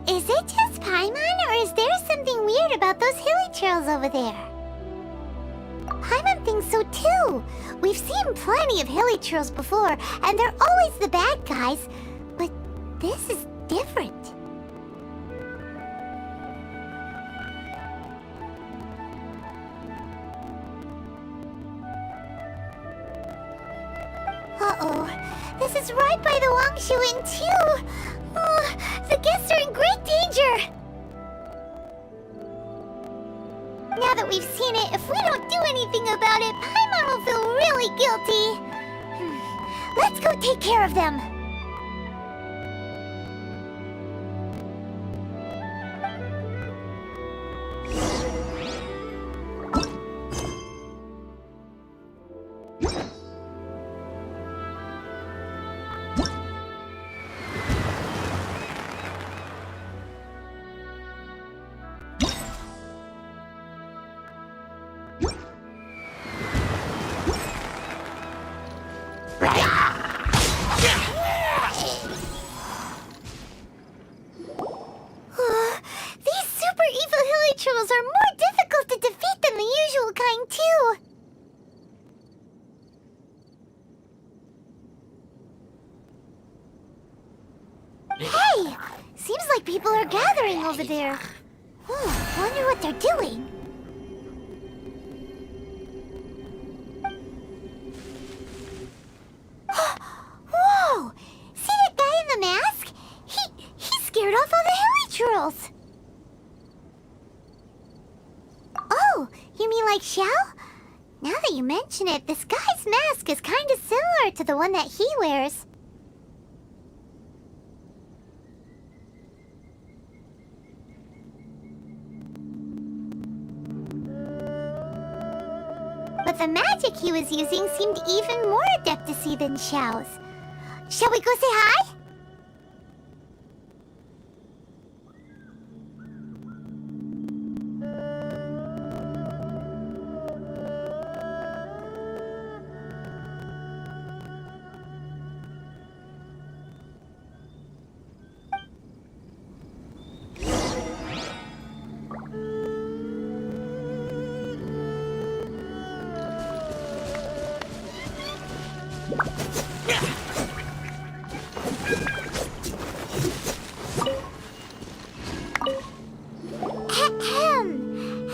Is it just Paimon, or is there something weird about those hilly trails over there? Paimon thinks so too. We've seen plenty of hilly trails before, and they're always the bad guys. But this is different. Uh-oh. This is right by the Wangshu Inn too. Oh, the guests are in great danger. Now that we've seen it, if we don't do anything about it, Paimon will feel really guilty. Let's go take care of them. These super evil hilly trolls are more difficult to defeat than the usual kind, too. Hey! Seems like people are gathering over there. Wonder what they're doing. Whoa! See that guy in the mask? He scared off all the hilly trolls. Oh, you mean like Xiao? Now that you mention it, this guy's mask is kind of similar to the one that he wears. But the magic he was using seemed even more adeptacy than Xiao's. Shall we go say hi?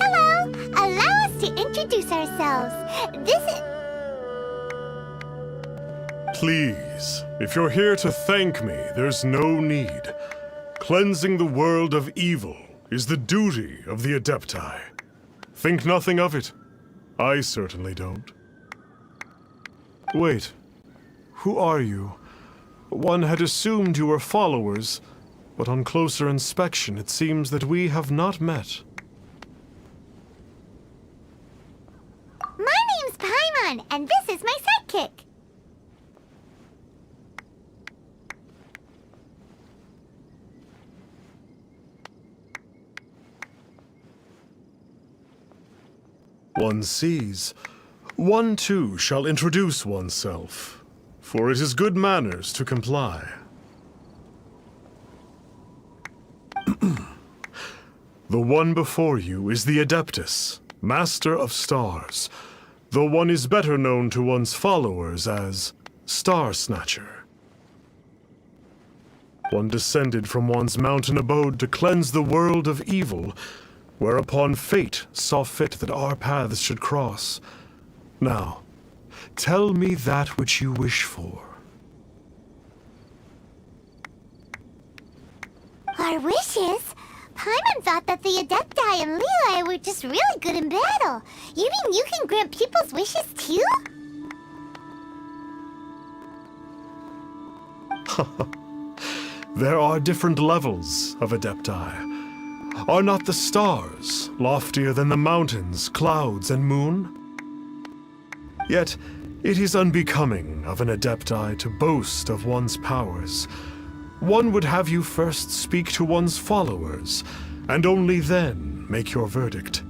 Hello! Allow us to introduce ourselves. This is... Please, if you're here to thank me, there's no need. Cleansing the world of evil is the duty of the Adepti. Think nothing of it. I certainly don't. Wait. Who are you? One had assumed you were followers, but on closer inspection it seems that we have not met. My name's Paimon, and this is my sidekick. One sees. One too shall introduce oneself, for it is good manners to comply. The one before you is the Adeptus, Master of Stars, though one is better known to one's followers as Star Snatcher. One descended from one's mountain abode to cleanse the world of evil, whereupon fate saw fit that our paths should cross. Now, tell me that which you wish for. Our wishes? Paimon thought that the Adepti and Leela were just really good in battle. You mean you can grant people's wishes too? There are different levels of Adepti. Are not the stars loftier than the mountains, clouds, and moon? Yet, it is unbecoming of an Adepti to boast of one's powers. One would have you first speak to one's followers, and only then make your verdict.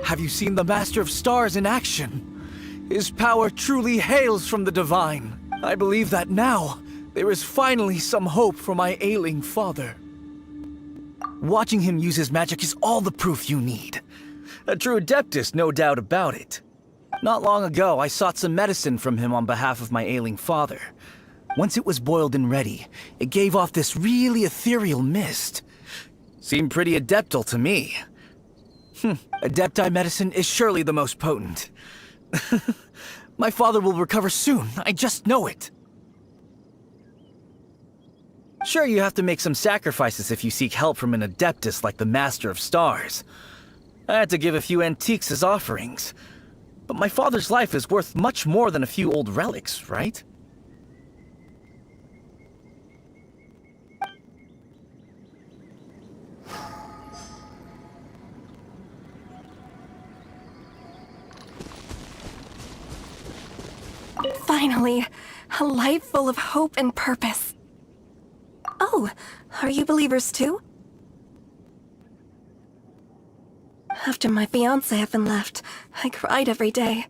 Have you seen the Master of Stars in action? His power truly hails from the divine. I believe that now, there is finally some hope for my ailing father. Watching him use his magic is all the proof you need. A true Adeptus, no doubt about it. Not long ago, I sought some medicine from him on behalf of my ailing father. Once it was boiled and ready, it gave off this really ethereal mist. Seemed pretty adeptal to me. Adepti medicine is surely the most potent. My father will recover soon, I just know it. Sure, you have to make some sacrifices if you seek help from an Adeptus like the Master of Stars. I had to give a few antiques as offerings. But my father's life is worth much more than a few old relics, right? Finally, a life full of hope and purpose. Oh, are you believers too? After my fiancé Evan left, I cried every day.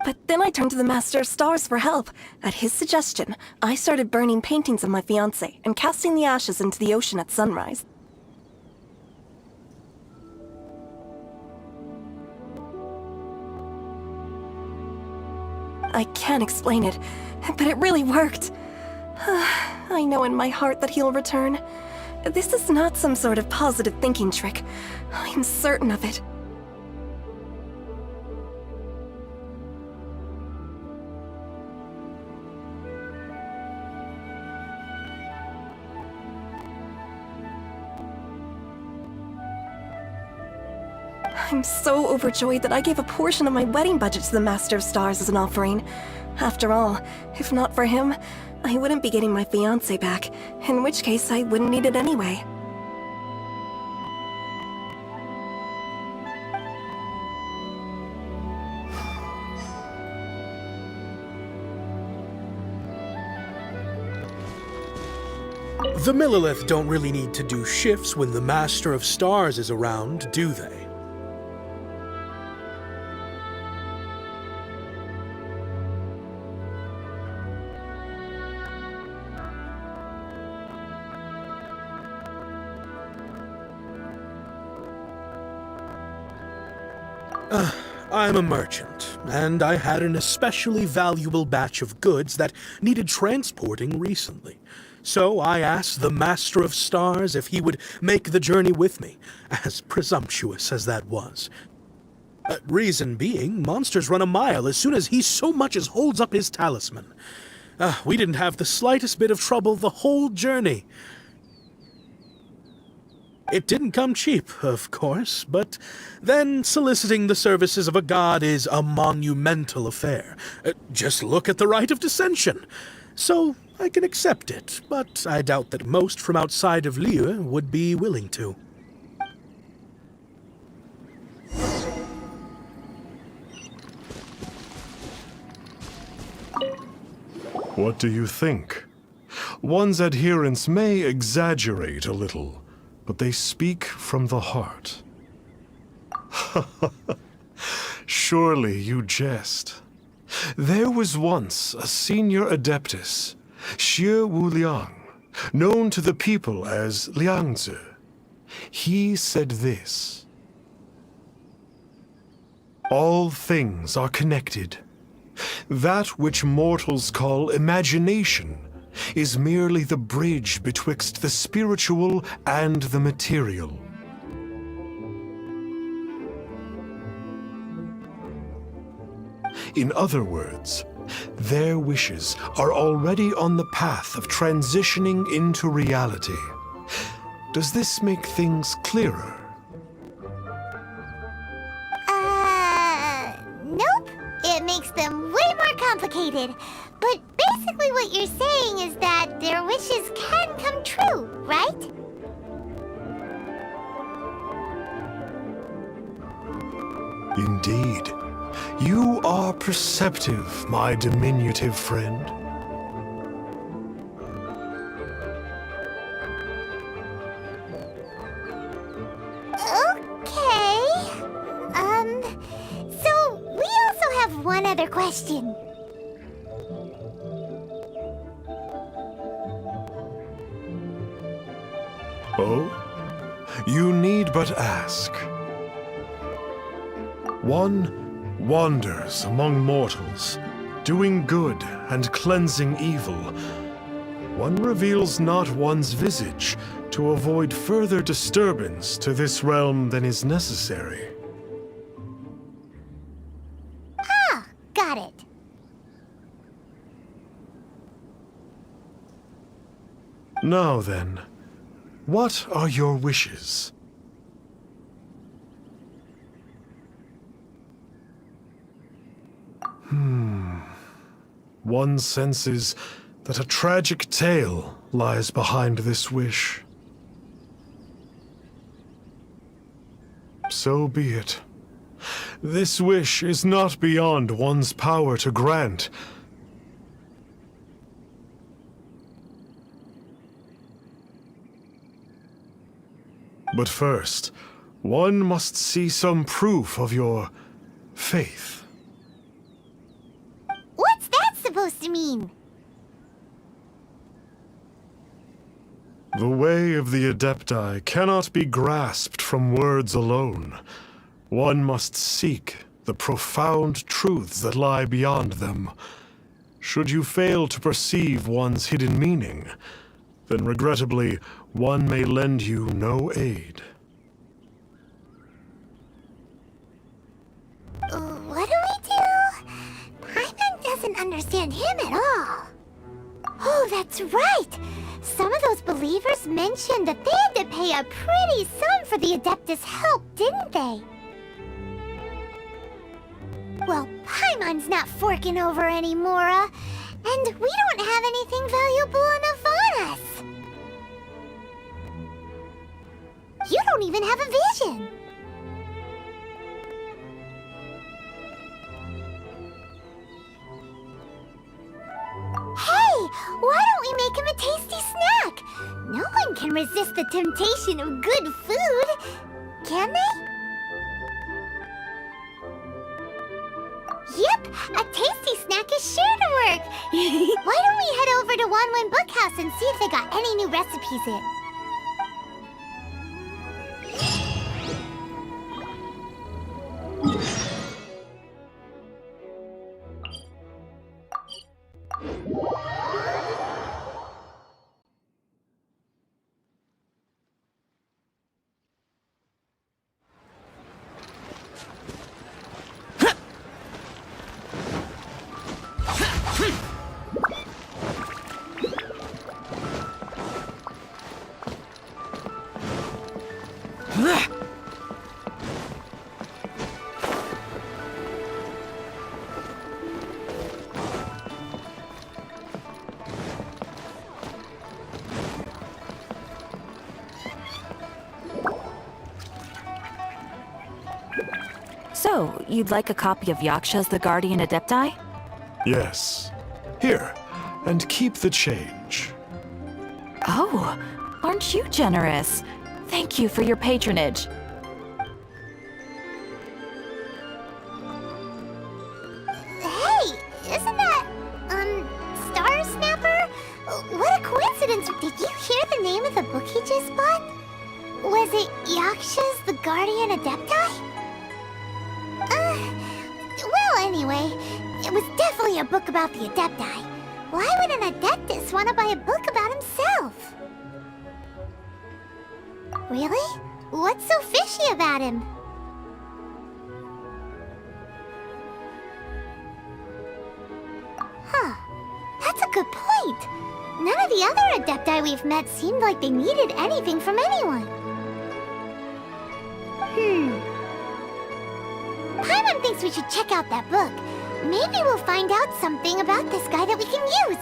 But then I turned to the Master of Stars for help. At his suggestion, I started burning paintings of my fiancé and casting the ashes into the ocean at sunrise. I can't explain it, but it really worked. I know in my heart that he'll return. This is not some sort of positive thinking trick. I'm certain of it. I'm so overjoyed that I gave a portion of my wedding budget to the Master of Stars as an offering. After all, if not for him, I wouldn't be getting my fiancé back, in which case I wouldn't need it anyway. The Millilith don't really need to do shifts when the Master of Stars is around, do they? I'm a merchant, and I had an especially valuable batch of goods that needed transporting recently. So I asked the Master of Stars if he would make the journey with me, as presumptuous as that was. Reason being, monsters run a mile as soon as he so much as holds up his talisman. We didn't have the slightest bit of trouble the whole journey. It didn't come cheap, of course, but then soliciting the services of a god is a monumental affair. Just look at the Rite of Dissension. So I can accept it, but I doubt that most from outside of Liyue would be willing to. What do you think? One's adherents may exaggerate a little, but they speak from the heart. Surely you jest. There was once a senior adeptus, Xie Wuliang, known to the people as Liangzi. He said this: all things are connected. That which mortals call imagination is merely the bridge betwixt the spiritual and the material. In other words, their wishes are already on the path of transitioning into reality. Does this make things clearer? Nope. It makes them way more complicated. But basically what you're saying is that their wishes can come true, right? Indeed. You are perceptive, my diminutive friend. question. Oh? You need but ask. One wanders among mortals, doing good and cleansing evil. One reveals not one's visage to avoid further disturbance to this realm than is necessary. Ah, got it. Now then, what are your wishes? One senses that a tragic tale lies behind this wish. So be it. This wish is not beyond one's power to grant. But first, one must see some proof of your faith. What's that supposed to mean? The way of the Adepti cannot be grasped from words alone. One must seek the profound truths that lie beyond them. Should you fail to perceive one's hidden meaning, then regrettably, one may lend you no aid. What do we do? Paimon doesn't understand him at all. Oh, that's right! Some of those believers mentioned that they had to pay a pretty sum for the Adeptus' help, didn't they? Well, Paimon's not forking over anymore, and we don't have anything valuable enough on us. You don't even have a vision. Hey, why don't we make him a tasty snack? No one can resist the temptation of good food, can they? Yep, a tasty snack is sure to work. Why don't we head over to Wanwen Bookhouse and see if they got any new recipes in? So, you'd like a copy of Yaksha's The Guardian Adepti? Yes. Here, and keep the change. Oh, aren't you generous? Thank you for your patronage. Hey, isn't that, Star Snapper? What a coincidence. Did you hear the name of the book he just bought? Was it Yaksha's The Guardian Adepti? Well, anyway, it was definitely a book about the Adepti. Why would an Adeptus want to buy a book about himself? Really? What's so fishy about him? Huh. That's a good point. None of the other Adepti we've met seemed like they needed anything from anyone. Paimon thinks we should check out that book. Maybe we'll find out something about this guy that we can use.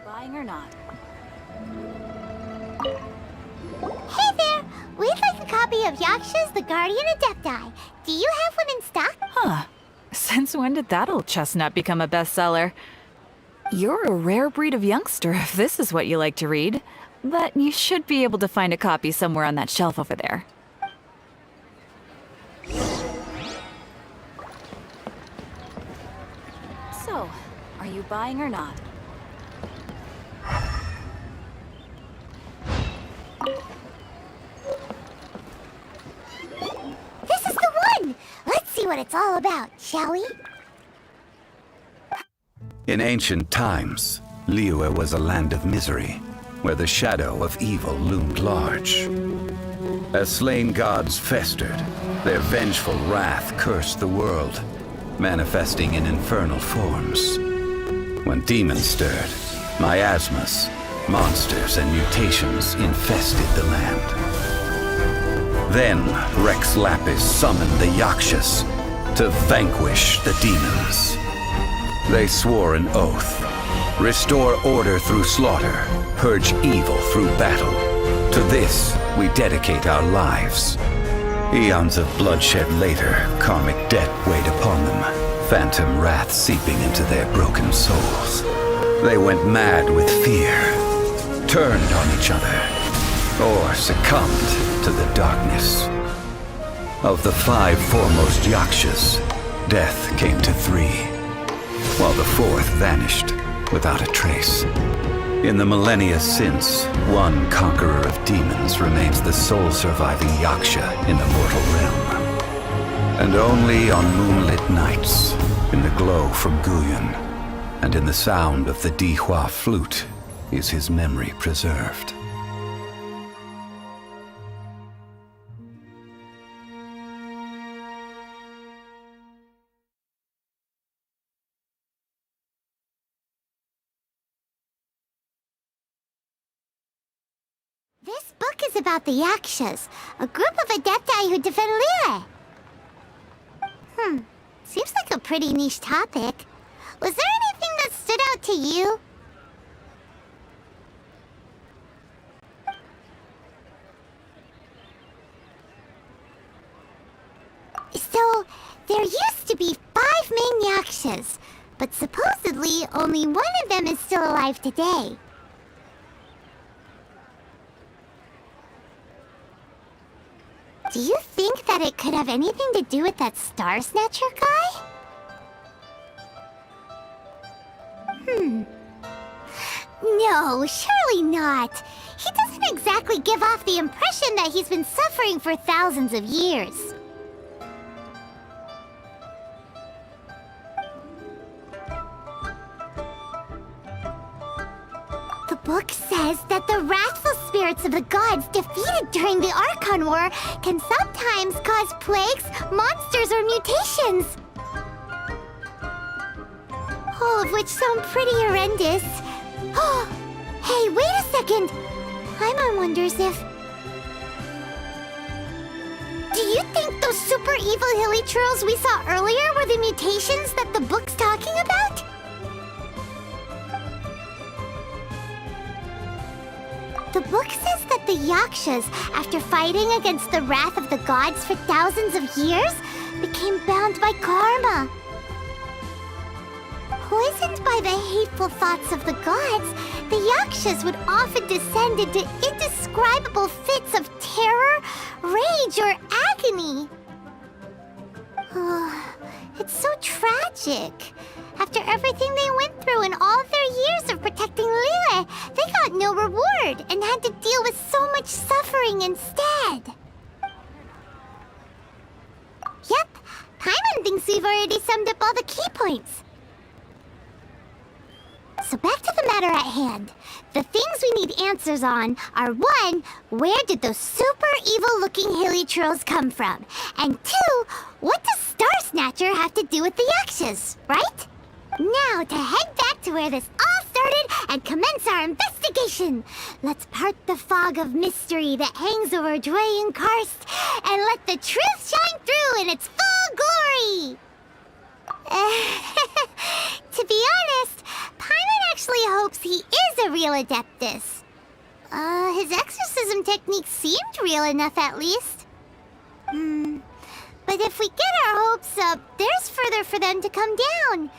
Buying or not? Hey there! We'd like a copy of Yaksha's The Guardian Adepti. Do you have one in stock? Huh. Since when did that old chestnut become a bestseller? You're a rare breed of youngster if this is what you like to read. But you should be able to find a copy somewhere on that shelf over there. So, are you buying or not? This is the one! Let's see what it's all about, shall we? In ancient times, Liyue was a land of misery, where the shadow of evil loomed large. As slain gods festered, their vengeful wrath cursed the world, manifesting in infernal forms. When demons stirred, miasmas, monsters, and mutations infested the land. Then Rex Lapis summoned the Yakshas to vanquish the demons. They swore an oath: restore order through slaughter, purge evil through battle. To this, we dedicate our lives. Eons of bloodshed later, karmic debt weighed upon them, phantom wrath seeping into their broken souls. They went mad with fear, turned on each other, or succumbed to the darkness. Of the 5 foremost Yakshas, death came to 3, while the 4th vanished without a trace. In the millennia since, one conqueror of demons remains the sole surviving Yaksha in the mortal realm. And only on moonlit nights, in the glow from Guyon, and in the sound of the Dihua flute, is his memory preserved. This book is about the Yakshas, a group of adepti who defend Liyue. Seems like a pretty niche topic. Was there anything that stood out to you? So, there used to be 5 main Yakshas, but supposedly only one of them is still alive today. Do you think that it could have anything to do with that Star Snatcher guy? No, surely not. He doesn't exactly give off the impression that he's been suffering for thousands of years. The book says that the wrathful spirits of the gods defeated during the Archon War can sometimes cause plagues, monsters, or mutations. All of which sound pretty horrendous. Oh, hey, wait a second! Paimon wonders if... Do you think those super evil hilly churls we saw earlier were the mutations that the book's talking about? The book says that the Yakshas, after fighting against the wrath of the gods for thousands of years, became bound by karma. Poisoned by the hateful thoughts of the gods, the Yakshas would often descend into indescribable fits of terror, rage, or agony. Oh, it's so tragic. After everything they went through in all of their years of protecting Liyue, they got no reward and had to deal with so much suffering instead. Yep, Paimon thinks we've already summed up all the key points. So back to the matter at hand. The things we need answers on are 1, where did those super evil-looking hilly trolls come from? And 2, what does Star Snatcher have to do with the Yakshas, right? Now to head back to where this all started and commence our investigation. Let's part the fog of mystery that hangs over Dwayne Karst and let the truth shine through in its full glory. To be honest, Paimon actually hopes he is a real Adeptus. His exorcism technique seemed real enough at least. But if we get our hopes up, there's further for them to come down.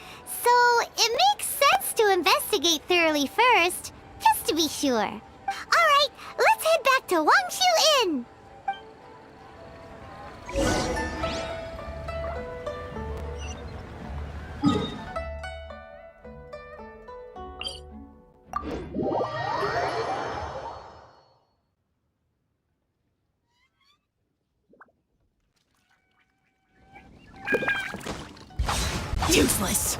So it makes sense to investigate thoroughly first, just to be sure. Alright, let's head back to Wangshu Inn! Useless.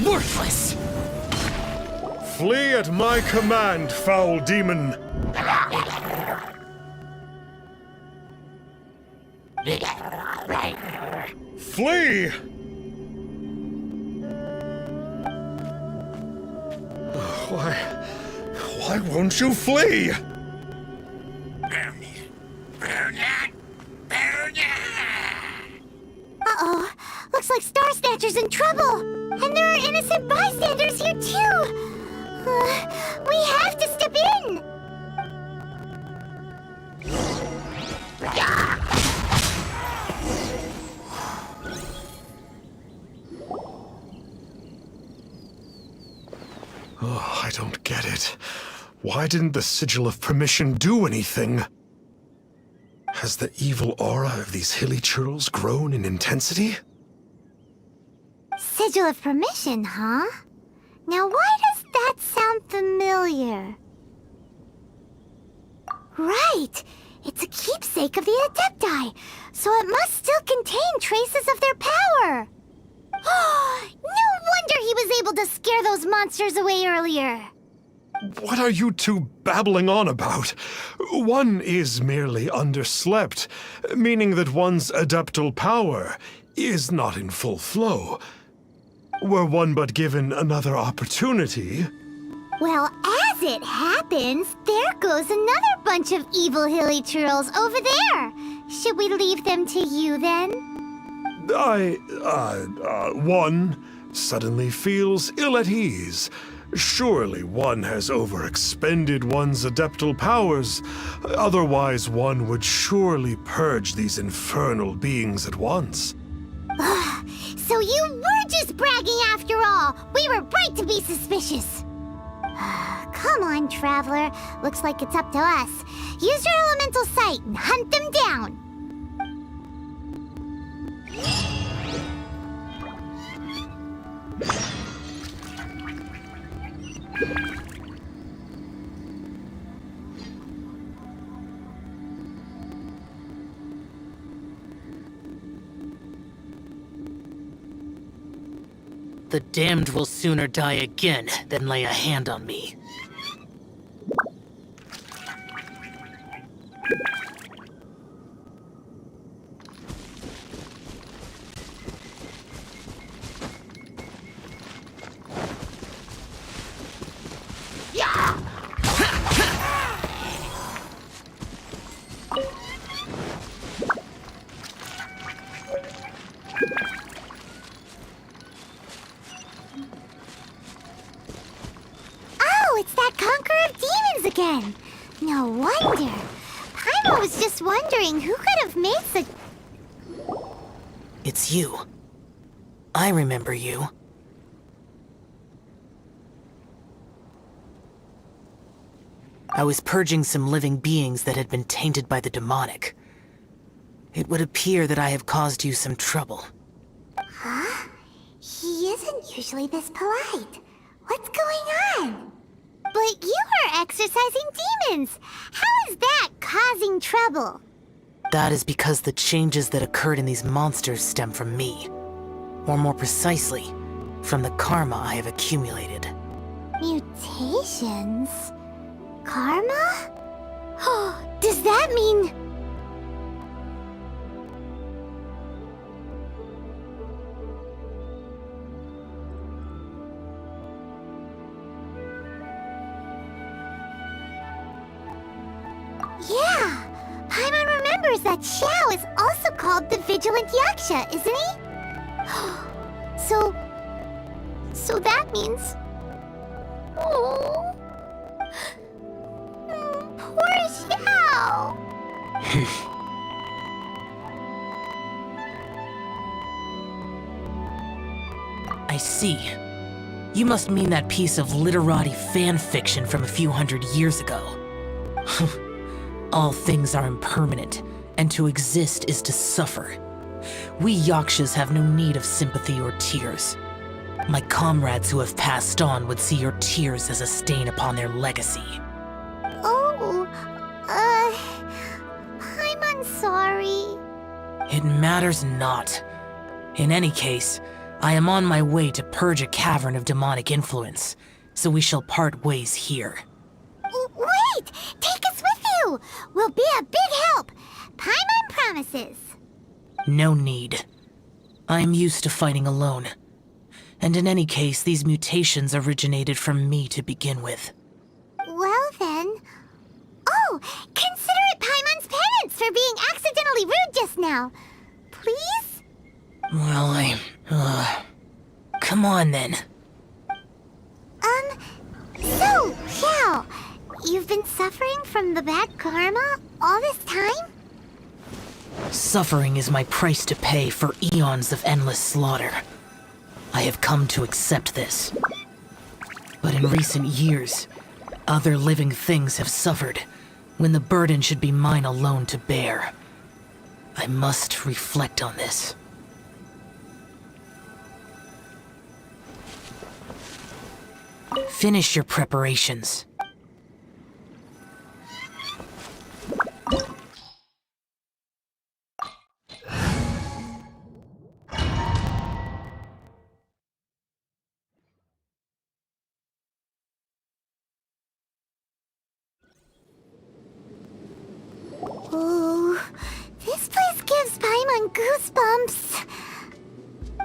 Worthless. Flee at my command, foul demon! Flee! Why won't you flee? Uh-oh, looks like Star Snatcher's in trouble! And there are innocent bystanders here too! We have to step in! Oh, I don't get it. Why didn't the Sigil of Permission do anything? Has the evil aura of these hilly churls grown in intensity? Sigil of Permission, huh? Now why does that sound familiar? Right! It's a keepsake of the Adepti, so it must still contain traces of their power! No wonder he was able to scare those monsters away earlier! What are you two babbling on about? One is merely underslept, meaning that one's adeptal power is not in full flow. Were one but given another opportunity... Well, as it happens, there goes another bunch of evil hilly churls over there! Should we leave them to you, then? One suddenly feels ill at ease. Surely one has overexpended one's adeptal powers. Otherwise, one would surely purge these infernal beings at once. So you were just bragging after all! We were right to be suspicious! Come on, Traveler. Looks like it's up to us. Use your elemental sight and hunt them down! The damned will sooner die again than lay a hand on me. Oh, it's that Conqueror of Demons again! No wonder. Paimon was just wondering who could have made such... It's you. I remember you. I was purging some living beings that had been tainted by the demonic. It would appear that I have caused you some trouble. Huh? He isn't usually this polite. What's going on? But you are exorcising demons! How is that causing trouble? That is because the changes that occurred in these monsters stem from me. Or more precisely, from the karma I have accumulated. Mutations? Karma? Does that mean... Yeah! Paimon remembers that Xiao is also called the Vigilant Yaksha, isn't he? So, So that means... Oh... Poor Xiao! I see. You must mean that piece of literati fan fiction from a few hundred years ago. All things are impermanent, and to exist is to suffer. We Yakshas have no need of sympathy or tears. My comrades who have passed on would see your tears as a stain upon their legacy. Oh, I'm sorry. It matters not. In any case, I am on my way to purge a cavern of demonic influence, so we shall part ways here. Wait! Take us with you! We'll be a big help! Paimon promises! No need. I am used to fighting alone. And in any case, these mutations originated from me to begin with. Well then... Oh! Consider it Paimon's penance for being accidentally rude just now! Please? Well, come on then. So, Xiao, you've been suffering from the bad karma all this time? Suffering is my price to pay for eons of endless slaughter. I have come to accept this. But in recent years, other living things have suffered, when the burden should be mine alone to bear. I must reflect on this. Finish your preparations. Ooh, this place gives Paimon goosebumps.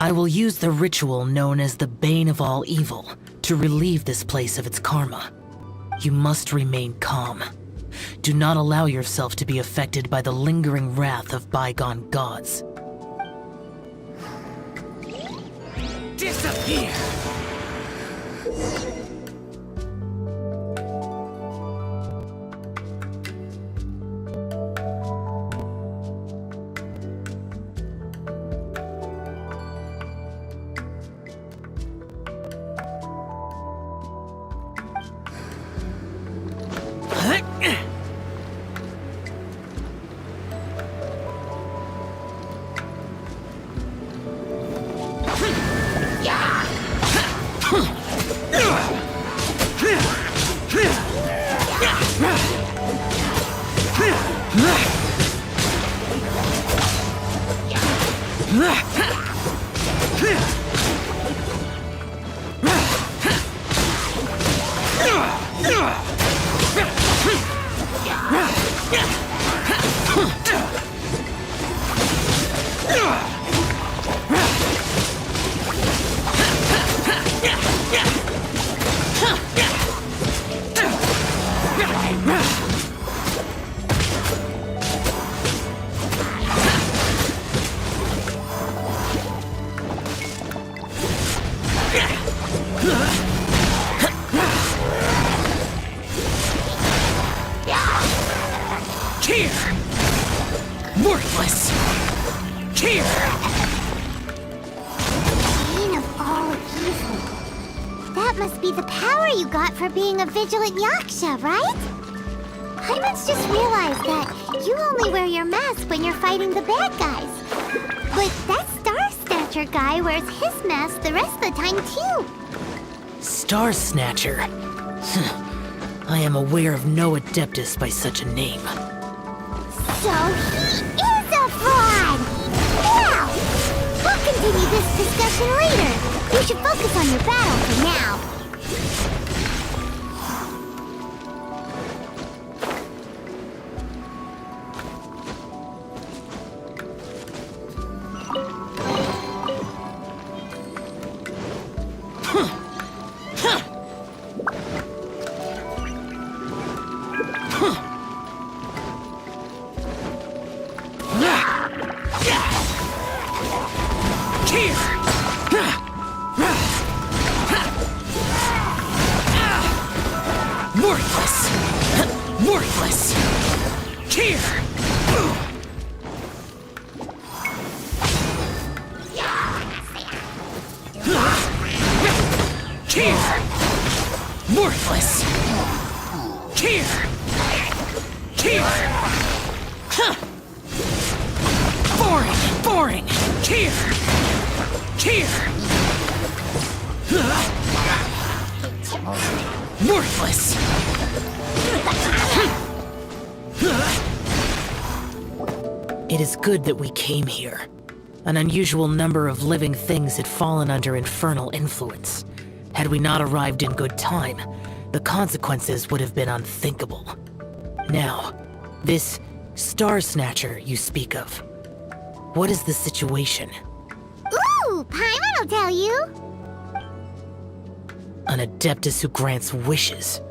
I will use the ritual known as the Bane of All Evil to relieve this place of its karma. You must remain calm. Do not allow yourself to be affected by the lingering wrath of bygone gods. Disappear! Worthless! Here! Bane of all evil. That must be the power you got for being a vigilant Yaksha, right? Paimon's just realized that you only wear your mask when you're fighting the bad guys. But that Star Snatcher guy wears his mask the rest of the time, too. Star Snatcher? I am aware of no Adeptus by such a name. So he is a fraud! Now, we'll continue this discussion later. You should focus on your battle for now. Here! Here! Worthless! Here! Here! Huh! Boring! Here! Here! Worthless! It is good that we came here. An unusual number of living things had fallen under infernal influence. Had we not arrived in good time, the consequences would have been unthinkable. Now, this Star Snatcher you speak of. What is the situation? Ooh, Paimon will tell you. An Adeptus who grants wishes.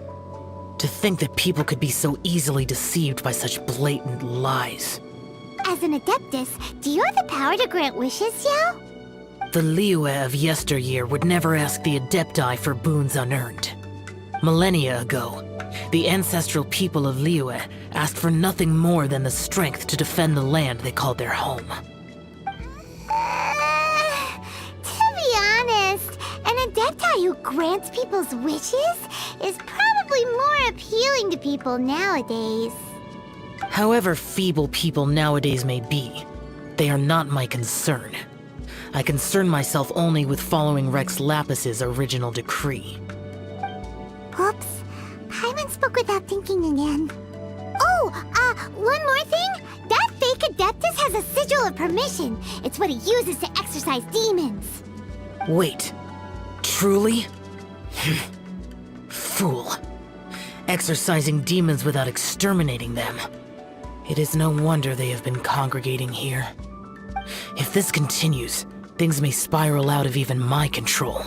To think that people could be so easily deceived by such blatant lies. As an Adeptus, do you have the power to grant wishes, Yao? The Liyue of yesteryear would never ask the Adepti for boons unearned. Millennia ago, the ancestral people of Liyue asked for nothing more than the strength to defend the land they called their home. To be honest, an Adepti who grants people's wishes is probably more appealing to people nowadays. However feeble people nowadays may be, they are not my concern. I concern myself only with following Rex Lapis's original decree. Oops. Paimon spoke without thinking again. Oh, one more thing? That fake Adeptus has a sigil of permission. It's what he uses to exorcise demons. Wait, truly? Fool. Exorcising demons without exterminating them. It is no wonder they have been congregating here. If this continues, things may spiral out of even my control.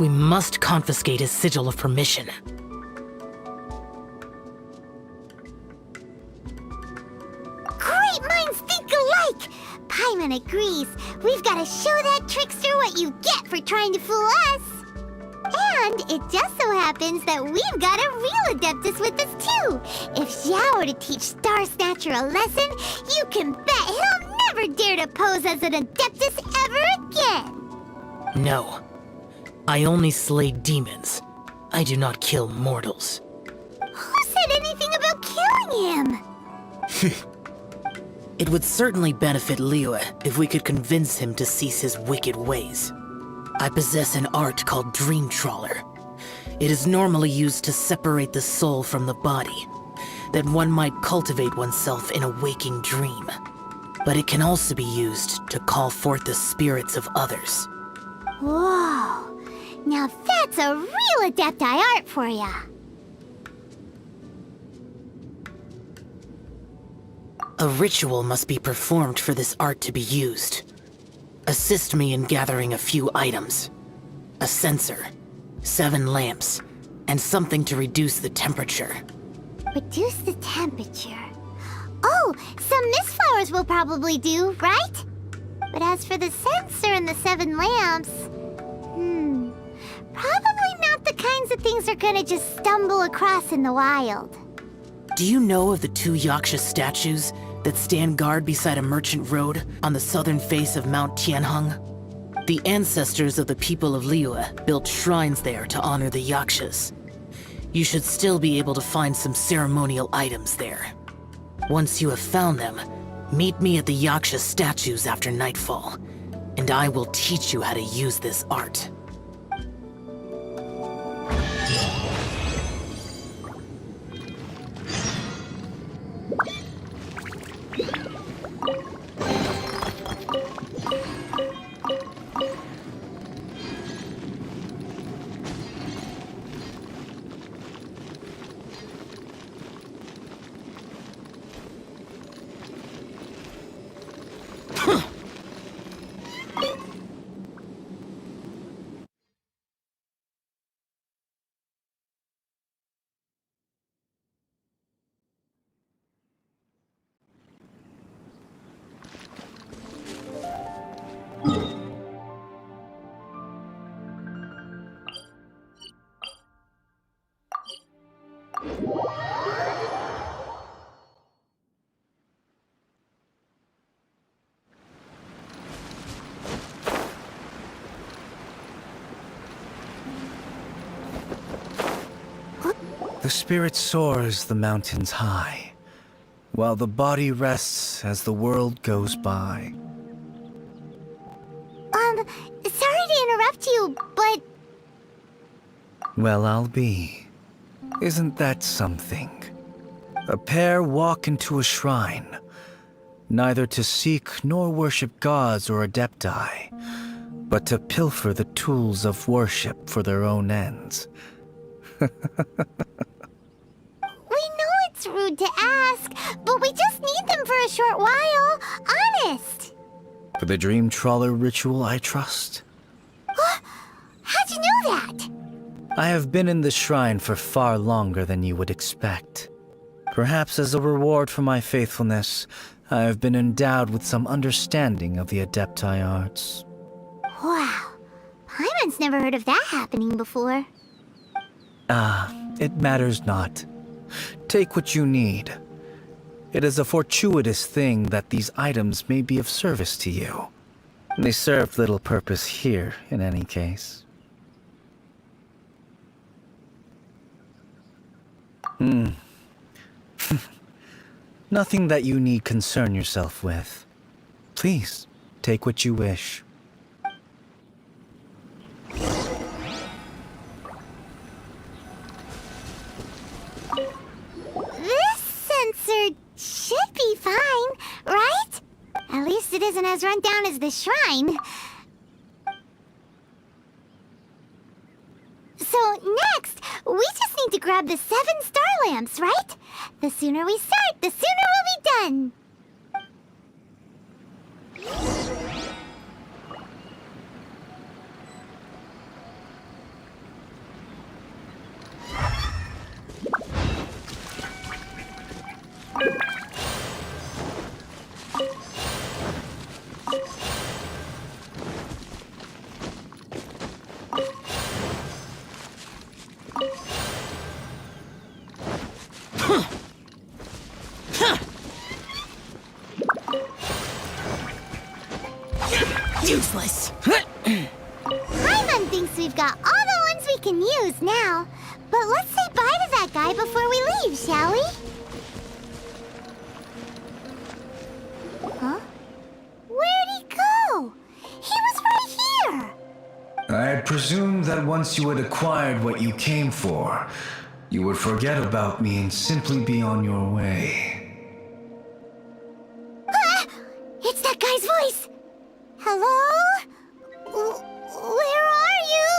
We must confiscate his sigil of permission. Great minds think alike! Paimon agrees. We've got to show that trickster what you get for trying to fool us. And it just so happens that we've got a real Adeptus with us too. If Xiao were to teach Star Snatcher a lesson, you can bet he'll never dare to pose as an Adeptus ever again. No. I only slay demons. I do not kill mortals. Who said anything about killing him? It would certainly benefit Liyue if we could convince him to cease his wicked ways. I possess an art called Dream Trawler. It is normally used to separate the soul from the body, that one might cultivate oneself in a waking dream. But it can also be used to call forth the spirits of others. Whoa. Now that's a real Adepti art for ya. A ritual must be performed for this art to be used. Assist me in gathering a few items. A censer, 7 lamps, and something to reduce the temperature. Reduce the temperature. Oh, some mist flowers will probably do, right? But as for the censer and the 7 lamps... probably not the kinds of things they're gonna just stumble across in the wild. Do you know of the 2 Yaksha statues that stand guard beside a merchant road on the southern face of Mount Tianheng? The ancestors of the people of Liyue built shrines there to honor the Yakshas. You should still be able to find some ceremonial items there. Once you have found them, meet me at the Yaksha statues after nightfall, and I will teach you how to use this art. The spirit soars the mountains high, while the body rests as the world goes by. Sorry to interrupt you, but Well, I'll be. Isn't that something? A pair walk into a shrine, neither to seek nor worship gods or adepti, but to pilfer the tools of worship for their own ends. we know it's rude to ask, but we just need them for a short while. Honest. For the dream trawler ritual, I trust. How'd you know that? I have been in the shrine for far longer than you would expect. Perhaps as a reward for my faithfulness, I have been endowed with some understanding of the adepti arts. Wow. Paimon's never heard of that happening before. It matters not. Take what you need. It is a fortuitous thing that these items may be of service to you. They serve little purpose here, in any case. Nothing that you need concern yourself with. Please, take what you wish. This sensor should be fine, right? At least it isn't as run down as the shrine. So next, we just need to grab the 7 star lamps, right? The sooner we start, the sooner we'll be done. Useless. Paimon thinks we've got all the ones we can use now. But let's say bye to that guy before we leave, shall we? Huh? Where'd he go? He was right here! I had presumed that once you had acquired what you came for, you would forget about me and simply be on your way. Ah! It's that guy's voice! Hello? Where are you?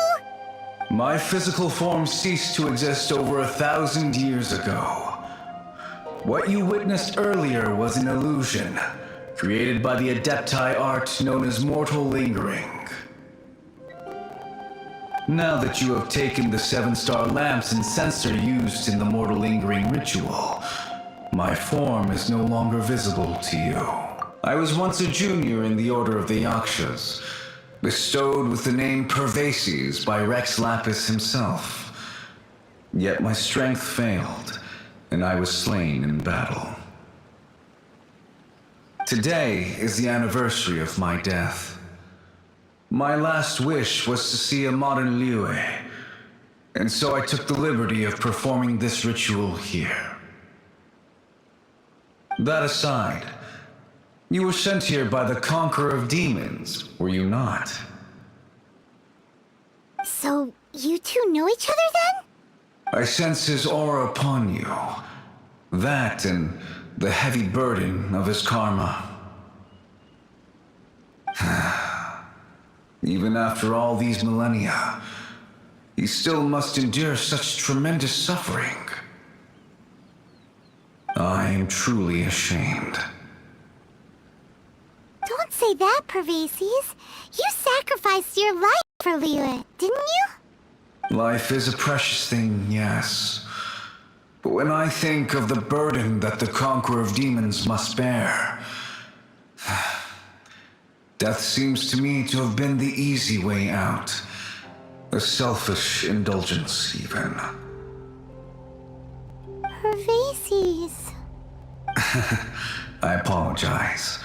My physical form ceased to exist over 1,000 years ago. What you witnessed earlier was an illusion, created by the adepti art known as mortal lingering. Now that you have taken the 7-star lamps and censer used in the mortal lingering ritual, my form is no longer visible to you. I was once a junior in the Order of the Yakshas, bestowed with the name Pervases by Rex Lapis himself. Yet my strength failed, and I was slain in battle. Today is the anniversary of my death. My last wish was to see a modern Liyue, and so I took the liberty of performing this ritual here. That aside, you were sent here by the Conqueror of Demons, were you not? So, you two know each other then? I sense his aura upon you. That and the heavy burden of his karma. Even after all these millennia, he still must endure such tremendous suffering. I am truly ashamed. Don't say that, Pervases. You sacrificed your life for Liyue, didn't you? Life is a precious thing, yes. But when I think of the burden that the Conqueror of Demons must bear, death seems to me to have been the easy way out. A selfish indulgence, even. Pervases. I apologize.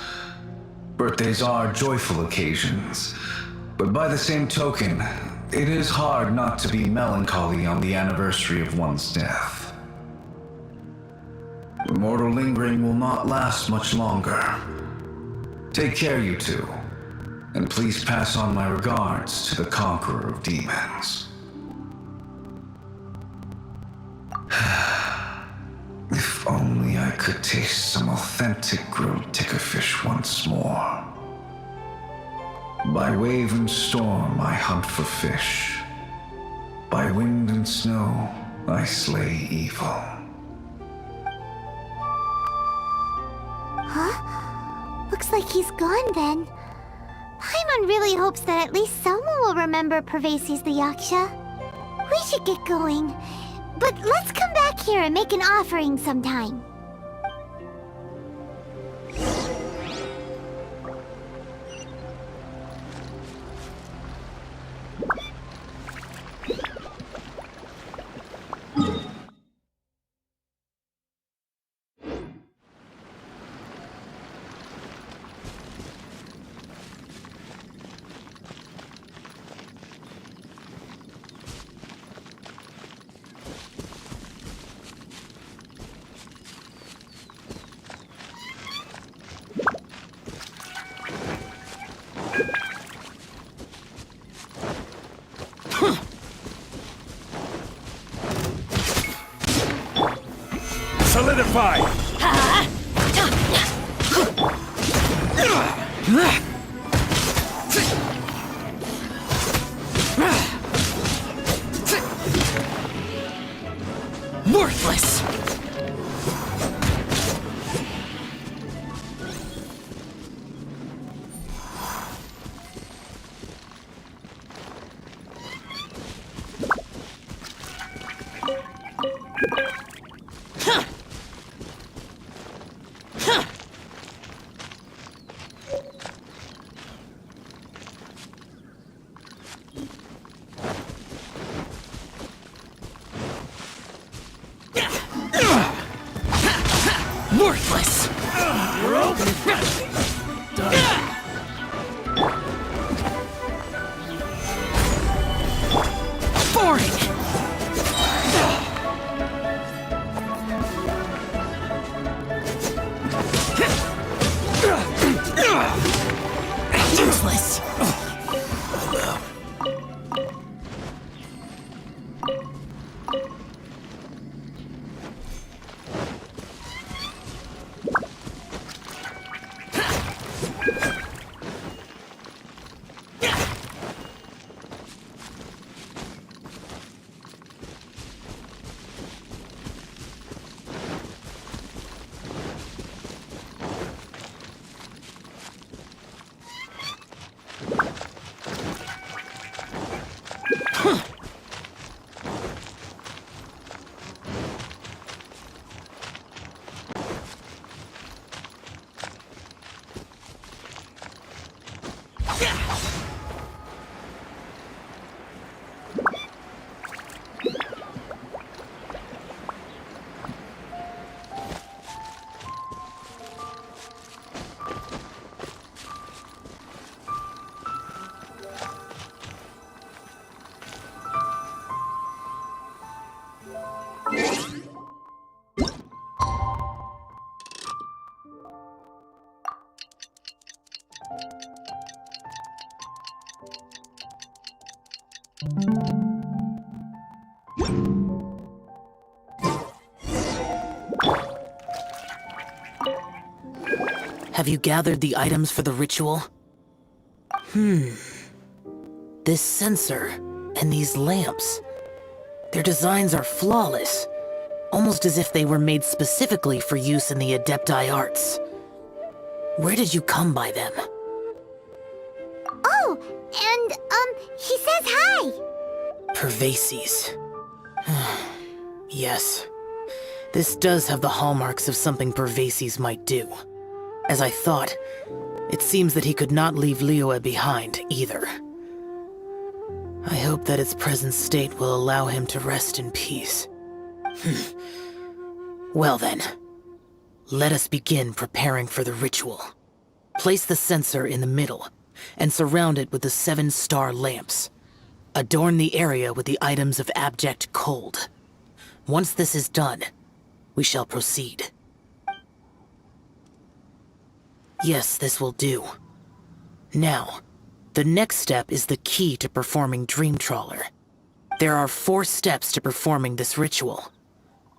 Birthdays are joyful occasions, but by the same token, it is hard not to be melancholy on the anniversary of one's death. Mortal lingering will not last much longer. Take care, you two. And please pass on my regards to the Conqueror of Demons. If only I could taste some authentic grilled tickerfish once more. By wave and storm I hunt for fish. By wind and snow I slay evil. Huh? Looks like he's gone then. Paimon really hopes that at least someone will remember Pervases the Yaksha. We should get going. But let's come back here and make an offering sometime. Solidify! Worthless! Worthless! Boring! Useless! Have you gathered the items for the ritual? This sensor and these lamps. Their designs are flawless, almost as if they were made specifically for use in the Adepti arts. Where did you come by them? Oh, and, he says hi! Pervases. Yes. This does have the hallmarks of something Pervases might do. As I thought, it seems that he could not leave Liyue behind, either. I hope that its present state will allow him to rest in peace. Well then, let us begin preparing for the ritual. Place the censer in the middle, and surround it with the 7-star lamps. Adorn the area with the items of abject cold. Once this is done, we shall proceed. Yes, this will do. Now, the next step is the key to performing Dream Trawler. There are 4 steps to performing this ritual.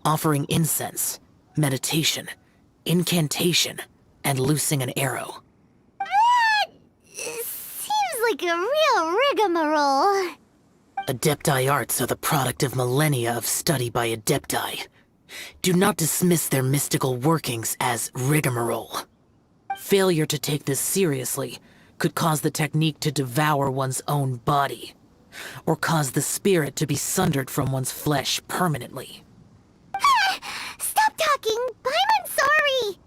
Offering incense, meditation, incantation, and loosing an arrow. That seems like a real rigmarole. Adepti arts are the product of millennia of study by Adepti. Do not dismiss their mystical workings as rigmarole. Failure to take this seriously could cause the technique to devour one's own body, or cause the spirit to be sundered from one's flesh permanently. Stop talking! I'm sorry!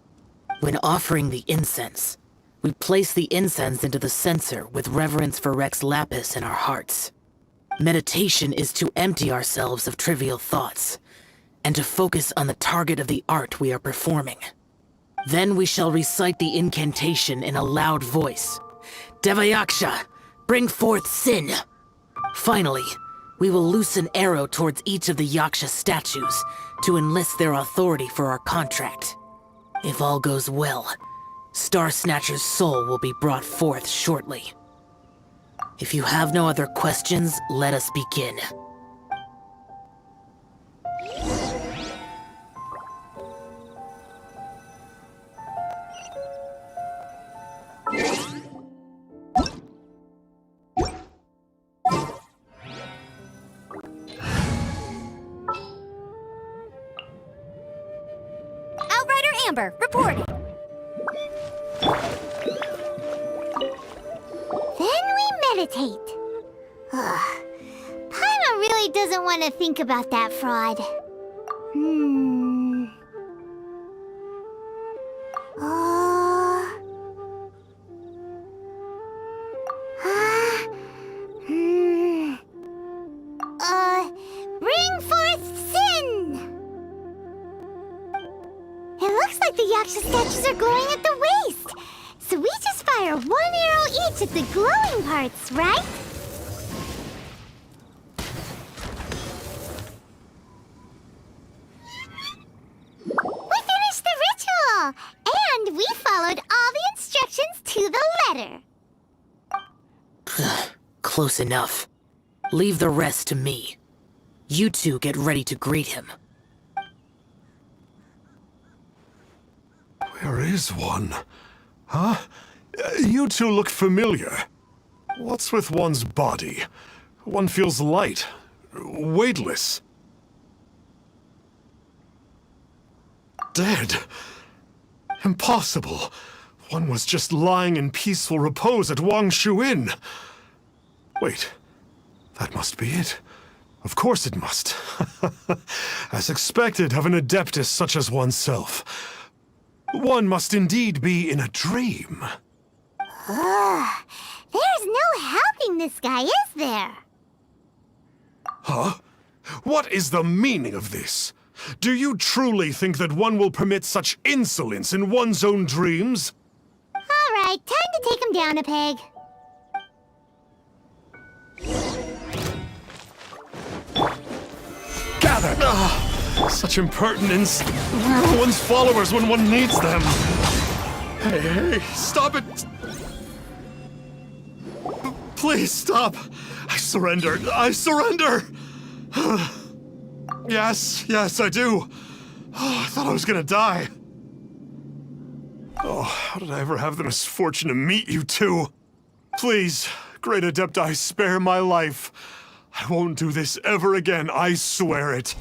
When offering the incense, we place the incense into the censer with reverence for Rex Lapis in our hearts. Meditation is to empty ourselves of trivial thoughts, and to focus on the target of the art we are performing. Then we shall recite the incantation in a loud voice. Devayaksha, bring forth sin! Finally, we will loose an arrow towards each of the Yaksha statues to enlist their authority for our contract. If all goes well, Star Snatcher's soul will be brought forth shortly. If you have no other questions, let us begin. Outrider Amber, reporting. Then we meditate. Ugh. Paimon really doesn't want to think about that fraud. Bring forth sin! It looks like the Yaksha statues are glowing at the waist. So we just fire 1 arrow each at the glowing parts, right? We finished the ritual! And we followed all the instructions to the letter. Close enough. Leave the rest to me. You two get ready to greet him. Where is one? Huh? You two look familiar. What's with one's body? One feels light, weightless. Dead. Impossible. One was just lying in peaceful repose at Wangshu Inn. Wait, that must be it. Of course it must. As expected of an adeptus such as oneself. One must indeed be in a dream. There's no helping this guy, is there? Huh? What is the meaning of this? Do you truly think that one will permit such insolence in one's own dreams? All right, time to take him down a peg. Gather! Such impertinence. One's followers when one needs them. Hey, stop it! Please stop! I surrender! I surrender! Yes, I do. I thought I was gonna die. Oh, how did I ever have the misfortune to meet you two? Please, Great Adepti, spare my life. I won't do this ever again, I swear it.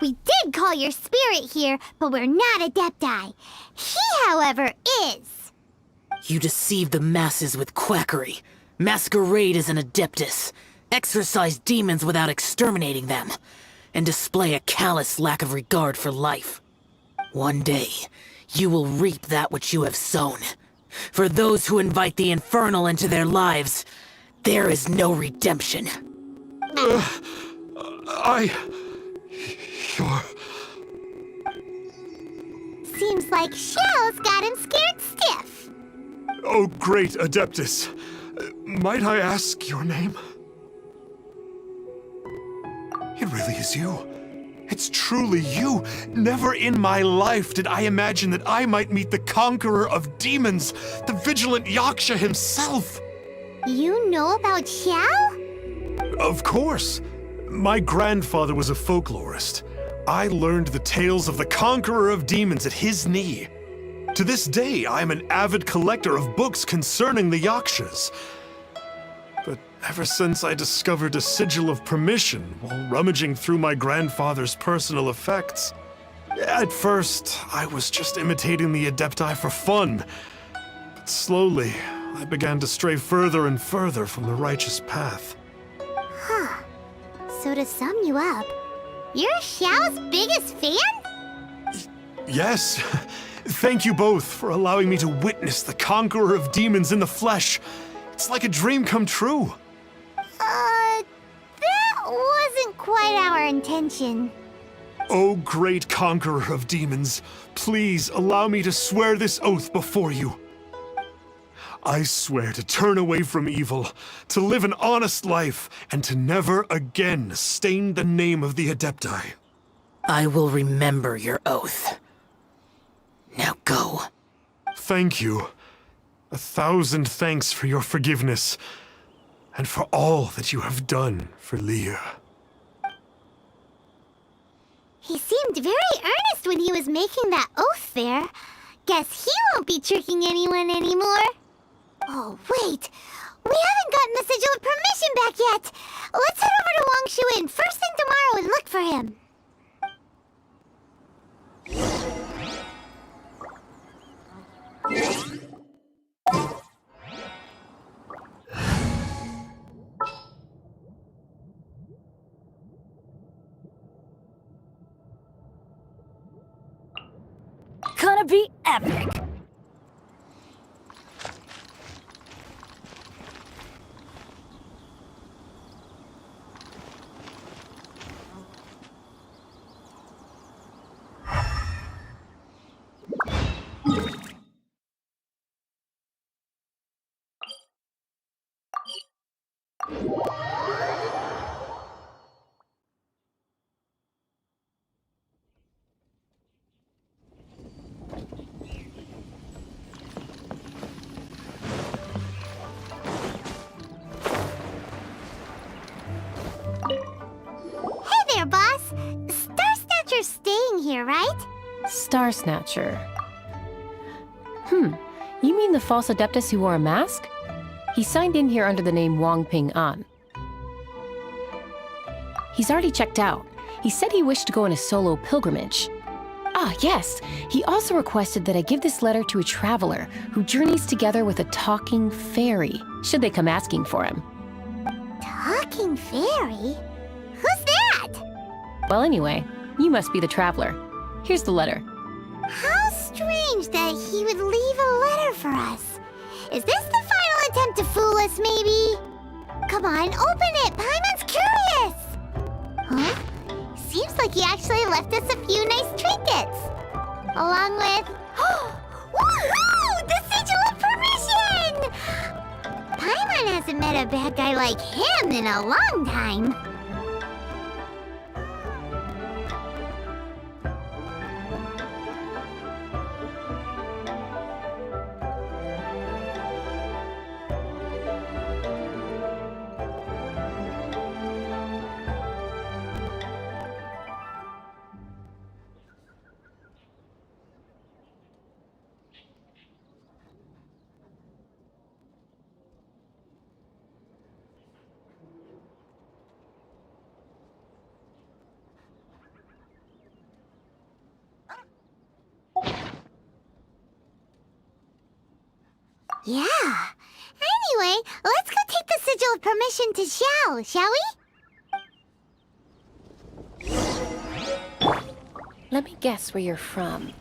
We did call your spirit here, but we're not Adepti. He, however, is. You deceive the masses with quackery, masquerade as an adeptus, exorcise demons without exterminating them, and display a callous lack of regard for life. One day, you will reap that which you have sown. For those who invite the infernal into their lives, there is no redemption. You're... Seems like Shell's got him scared stiff. Oh, great Adeptus. Might I ask your name? It really is you. It's truly you. Never in my life did I imagine that I might meet the conqueror of demons, the vigilant Yaksha himself. You know about Xiao? Of course. My grandfather was a folklorist. I learned the tales of the conqueror of demons at his knee. To this day, I am an avid collector of books concerning the Yakshas. But ever since I discovered a sigil of permission while rummaging through my grandfather's personal effects, at first, I was just imitating the Adepti for fun. But slowly, I began to stray further and further from the righteous path. Huh. So to sum you up, you're Xiao's biggest fan? Yes. Thank you both for allowing me to witness the conqueror of demons in the flesh. It's like a dream come true. That wasn't quite our intention. Oh, great conqueror of demons, please allow me to swear this oath before you. I swear to turn away from evil, to live an honest life, and to never again stain the name of the Adepti. I will remember your oath. Now go. Thank you. 1,000 thanks for your forgiveness, and for all that you have done for Leah. He seemed very earnest when he was making that oath there. Guess he won't be tricking anyone anymore. Oh, wait. We haven't gotten the sigil of permission back yet. Let's head over to Wang Shuin first thing tomorrow and look for him. Gonna be epic! Hey there, boss. Star Snatcher's staying here, right? Star Snatcher. You mean the false Adeptus who wore a mask? He signed in here under the name Wang Ping An. He's already checked out. He said he wished to go on a solo pilgrimage. Ah, yes. He also requested that I give this letter to a traveler who journeys together with a talking fairy, should they come asking for him. Talking fairy? Who's that? Well, anyway, you must be the traveler. Here's the letter. How strange that he would leave a letter for us. Is this the final attempt to fool us, maybe? Come on, open it! Paimon's curious! Huh? Seems like he actually left us a few nice trinkets. Along with... Woohoo! The sigil of permission! Paimon hasn't met a bad guy like him in a long time. Yeah. Anyway, let's go take the sigil of permission to Xiao, shall we? Let me guess where you're from.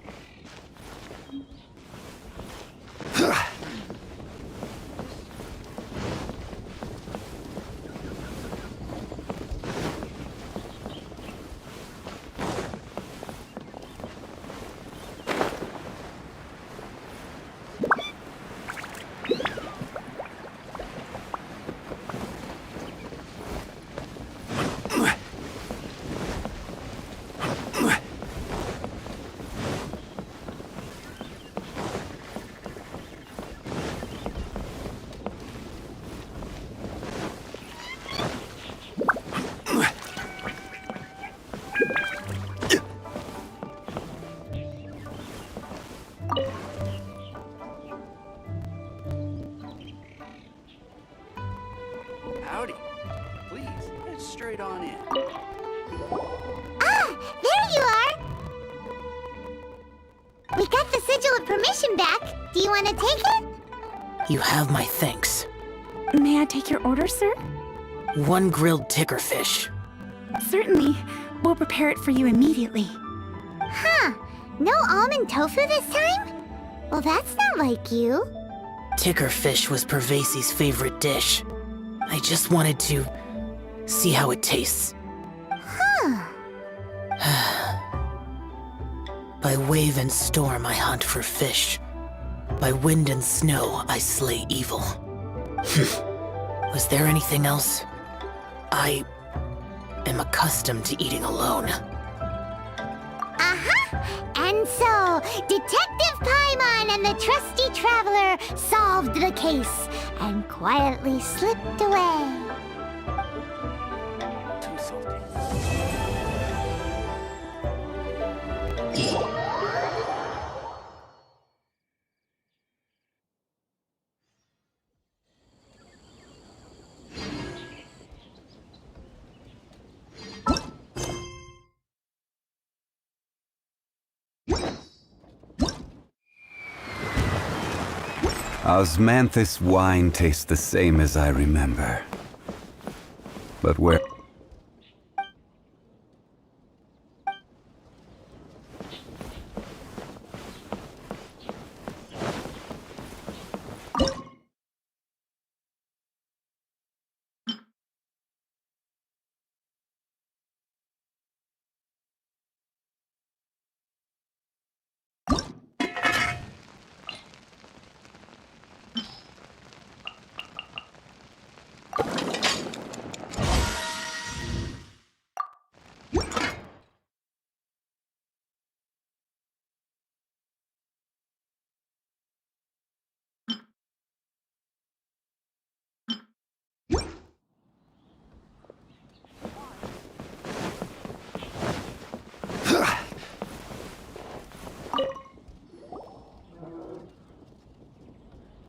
straight on in. Ah, there you are! We got the sigil of permission back. Do you want to take it? You have my thanks. May I take your order, sir? 1 grilled ticker fish. Certainly. We'll prepare it for you immediately. Huh. No almond tofu this time? Well, that's not like you. Ticker fish was Pervasi's favorite dish. I just wanted to see how it tastes. Huh. By wave and storm I hunt for fish. By wind and snow I slay evil. Was there anything else? I am accustomed to eating alone. Uh-huh. And so, Detective Paimon and the trusty traveler solved the case and quietly slipped away. Osmanthus wine tastes the same as I remember. But where...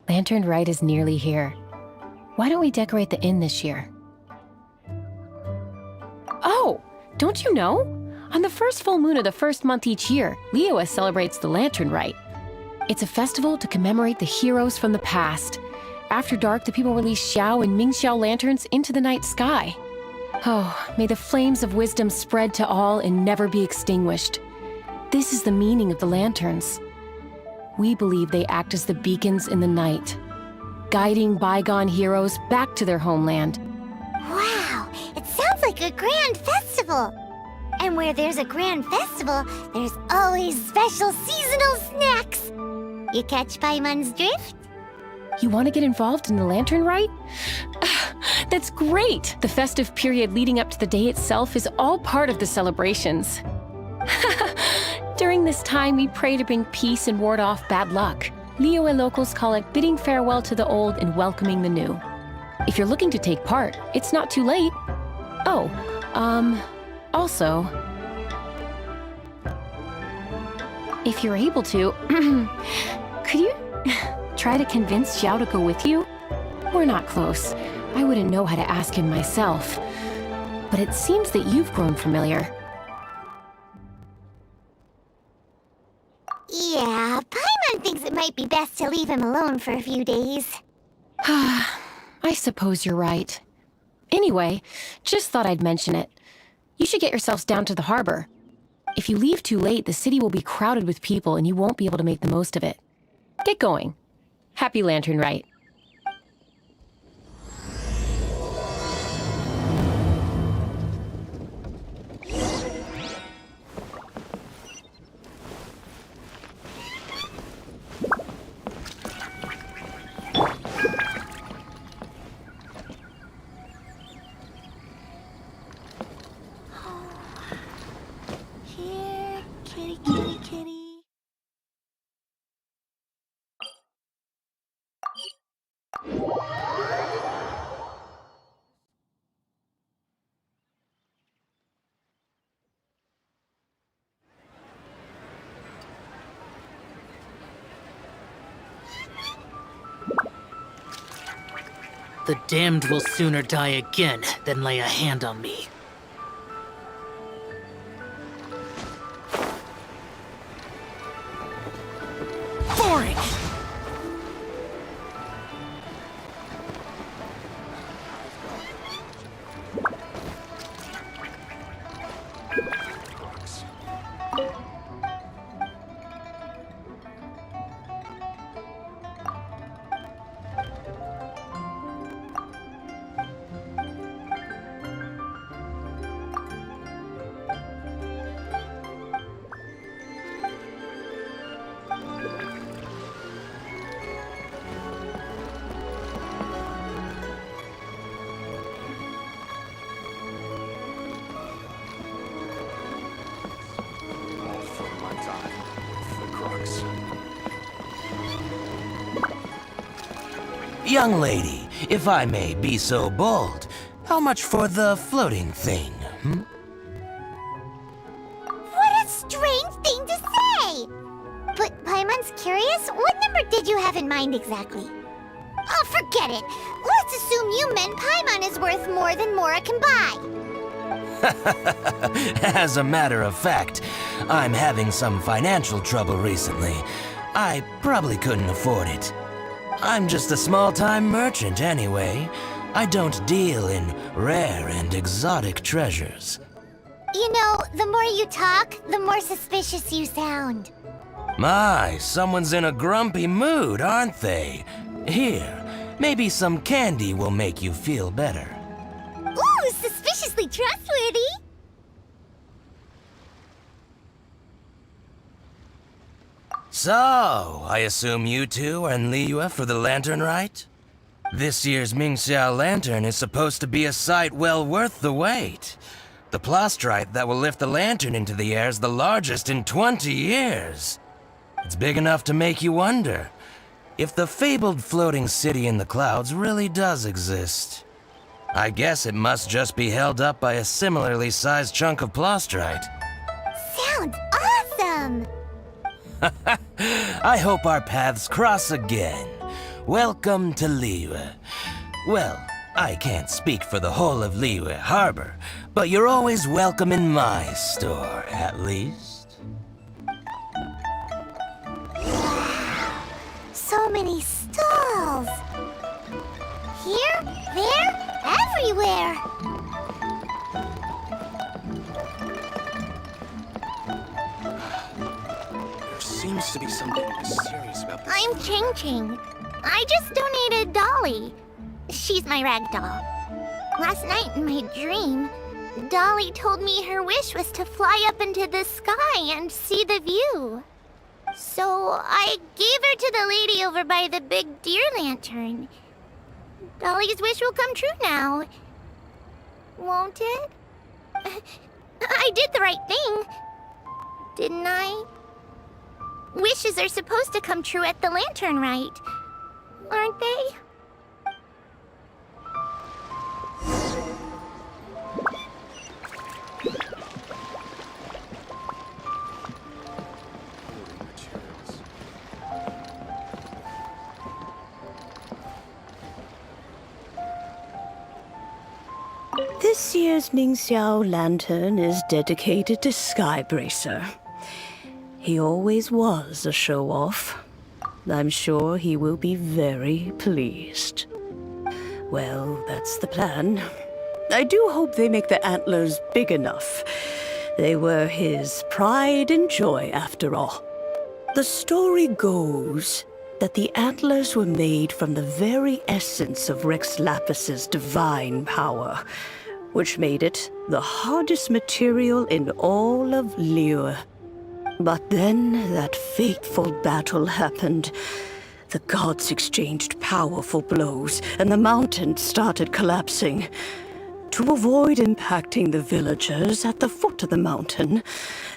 Lantern Rite is nearly here. Why don't we decorate the inn this year? Oh, don't you know? On the first full moon of the first month each year, Liyue celebrates the Lantern Rite. It's a festival to commemorate the heroes from the past. After dark, the people release Xiao and Mingxiao lanterns into the night sky. Oh, may the flames of wisdom spread to all and never be extinguished. This is the meaning of the lanterns. We believe they act as the beacons in the night, guiding bygone heroes back to their homeland. Wow, it sounds like a grand festival. And where there's a grand festival, there's always special seasonal snacks. You catch Paimon's drift? You want to get involved in the Lantern Rite? That's great! The festive period leading up to the day itself is all part of the celebrations. During this time, we pray to bring peace and ward off bad luck. Liyue locals call it bidding farewell to the old and welcoming the new. If you're looking to take part, it's not too late. Oh, also, if you're able to, could you try to convince Xiao to go with you? We're not close. I wouldn't know how to ask him myself. But it seems that you've grown familiar. Yeah, Paimon thinks it might be best to leave him alone for a few days. I suppose you're right. Anyway, just thought I'd mention it. You should get yourselves down to the harbor. If you leave too late, the city will be crowded with people and you won't be able to make the most of it. Get going. Happy Lantern Rite. Here, kitty, kitty, kitty. The damned will sooner die again than lay a hand on me. Boring! Young lady, if I may be so bold, how much for the floating thing, hmm? What a strange thing to say! But Paimon's curious, what number did you have in mind exactly? Oh, forget it. Let's assume you meant Paimon is worth more than Mora can buy. As a matter of fact, I'm having some financial trouble recently. I probably couldn't afford it. I'm just a small-time merchant anyway. I don't deal in rare and exotic treasures. You know, the more you talk, the more suspicious you sound. My, someone's in a grumpy mood, aren't they? Here, maybe some candy will make you feel better. Ooh, suspiciously trustworthy! So, I assume you two are in Liyue for the lantern, right? This year's Mingxiao lantern is supposed to be a sight well worth the wait. The plastrite that will lift the lantern into the air is the largest in 20 years. It's big enough to make you wonder if the fabled floating city in the clouds really does exist. I guess it must just be held up by a similarly sized chunk of plastrite. Sounds awesome! I hope our paths cross again. Welcome to Liyue. Well, I can't speak for the whole of Liyue Harbor, but you're always welcome in my store, at least. So many stalls! Here, there, everywhere! Seems to be something mysterious about this. I'm Ching Ching. I just donated Dolly. She's my rag doll. Last night in my dream, Dolly told me her wish was to fly up into the sky and see the view. So I gave her to the lady over by the big deer lantern. Dolly's wish will come true now. Won't it? I did the right thing, didn't I? Wishes are supposed to come true at the lantern rite, aren't they? This year's Mingxiao lantern is dedicated to Skybracer. He always was a show-off. I'm sure he will be very pleased. Well, that's the plan. I do hope they make the antlers big enough. They were his pride and joy, after all. The story goes that the antlers were made from the very essence of Rex Lapis's divine power, which made it the hardest material in all of Liyue. But then that fateful battle happened. The gods exchanged powerful blows, and the mountain started collapsing. To avoid impacting the villagers at the foot of the mountain,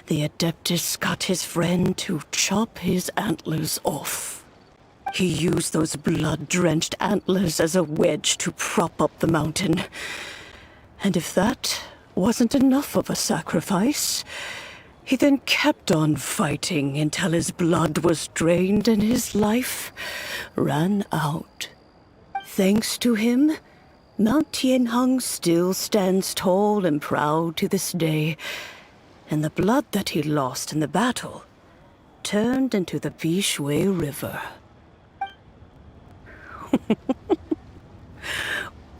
the Adeptus got his friend to chop his antlers off. He used those blood-drenched antlers as a wedge to prop up the mountain. And if that wasn't enough of a sacrifice, he then kept on fighting until his blood was drained and his life ran out. Thanks to him, Mount Tianheng still stands tall and proud to this day, and the blood that he lost in the battle turned into the Bishui River.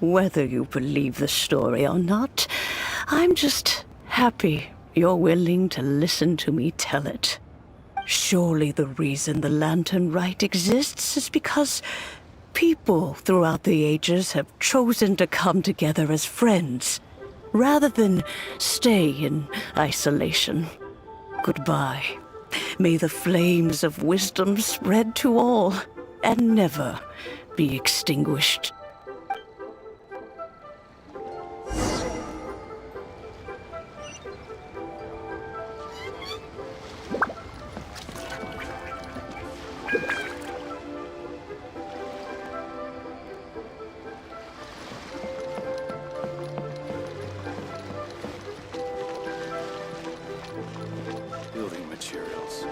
Whether you believe the story or not, I'm just happy you're willing to listen to me tell it. Surely the reason the Lantern Rite exists is because people throughout the ages have chosen to come together as friends, rather than stay in isolation. Goodbye. May the flames of wisdom spread to all, and never be extinguished. Building materials.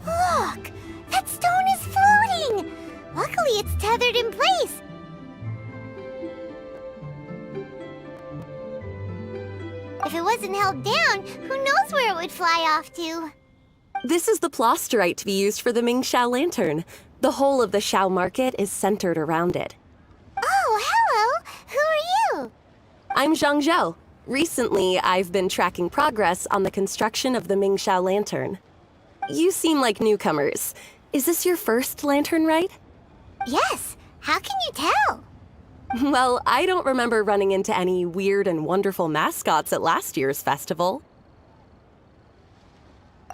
Look! That stone is floating! Luckily, it's tethered in place. If it wasn't held down, who knows where it would fly off to? This is the plasterite to be used for the Mingxiao lantern. The whole of the Xiao market is centered around it. Oh, hello! Who are you? I'm Zhang Zhou. Recently, I've been tracking progress on the construction of the Mingxiao lantern. You seem like newcomers. Is this your first lantern, right? Yes. How can you tell? Well, I don't remember running into any weird and wonderful mascots at last year's festival.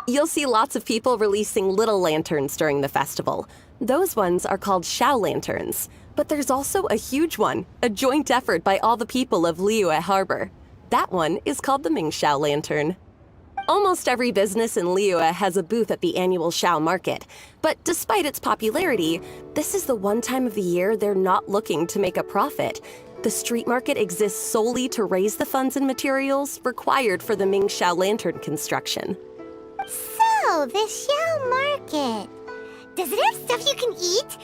You'll see lots of people releasing little lanterns during the festival. Those ones are called Xiao lanterns. But there's also a huge one, a joint effort by all the people of Liyue Harbor. That one is called the Mingxiao lantern. Almost every business in Liyue has a booth at the annual Xiao market. But despite its popularity, this is the one time of the year they're not looking to make a profit. The street market exists solely to raise the funds and materials required for the Mingxiao lantern construction. So, the Xiao market. Does it have stuff you can eat?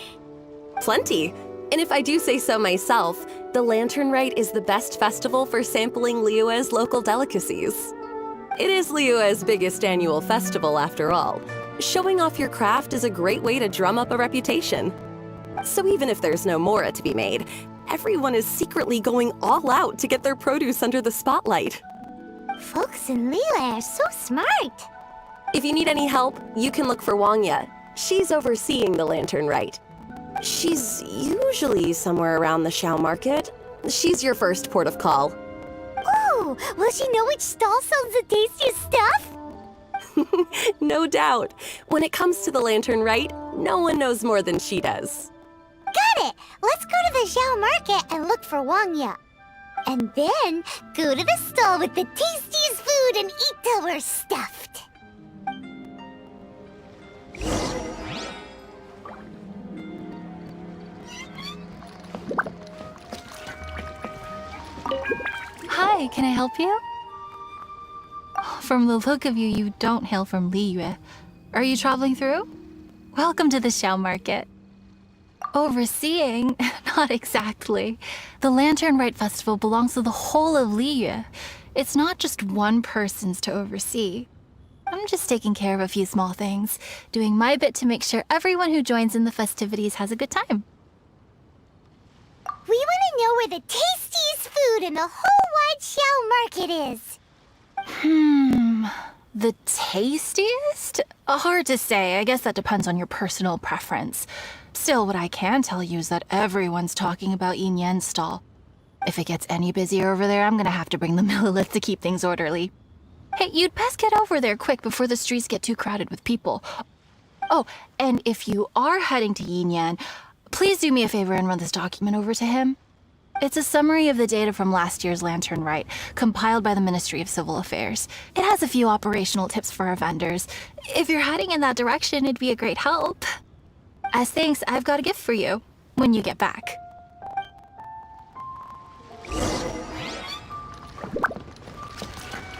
Plenty. And if I do say so myself, the Lantern Rite is the best festival for sampling Liyue's local delicacies. It is Liyue's biggest annual festival, after all. Showing off your craft is a great way to drum up a reputation. So even if there's no mora to be made, everyone is secretly going all out to get their produce under the spotlight. Folks in Liyue are so smart. If you need any help, you can look for Wangya. She's overseeing the Lantern Rite. She's usually somewhere around the Xiao market. She's your first port of call. Ooh, will she know which stall sells the tastiest stuff? No doubt. When it comes to the Lantern Rite, no one knows more than she does. Got it! Let's go to the Xiao market and look for Wangya. And then go to the stall with the tastiest food and eat till we're stuffed. Hi, can I help you? From the look of you, you don't hail from Liyue. Are you traveling through? Welcome to the Xiao market. Overseeing? Not exactly. The Lantern Rite Festival belongs to the whole of Liyue. It's not just one person's to oversee. I'm just taking care of a few small things, doing my bit to make sure everyone who joins in the festivities has a good time. We want to know where the tastiest food in the whole wide Xiao market is. The tastiest? Hard to say. I guess that depends on your personal preference. Still, what I can tell you is that everyone's talking about Yin Yan's stall. If it gets any busier over there, I'm gonna have to bring the millilith to keep things orderly. Hey, you'd best get over there quick before the streets get too crowded with people. Oh, and if you are heading to Yinyan, please do me a favor and run this document over to him. It's a summary of the data from last year's Lantern Rite, compiled by the Ministry of Civil Affairs. It has a few operational tips for our vendors. If you're heading in that direction, it'd be a great help. As thanks, I've got a gift for you when you get back.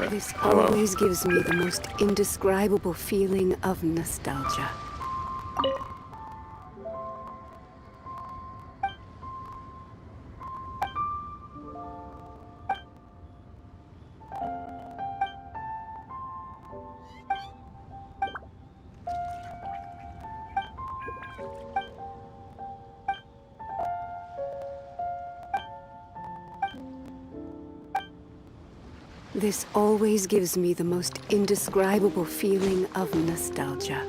This always gives me the most indescribable feeling of nostalgia. This always gives me the most indescribable feeling of nostalgia.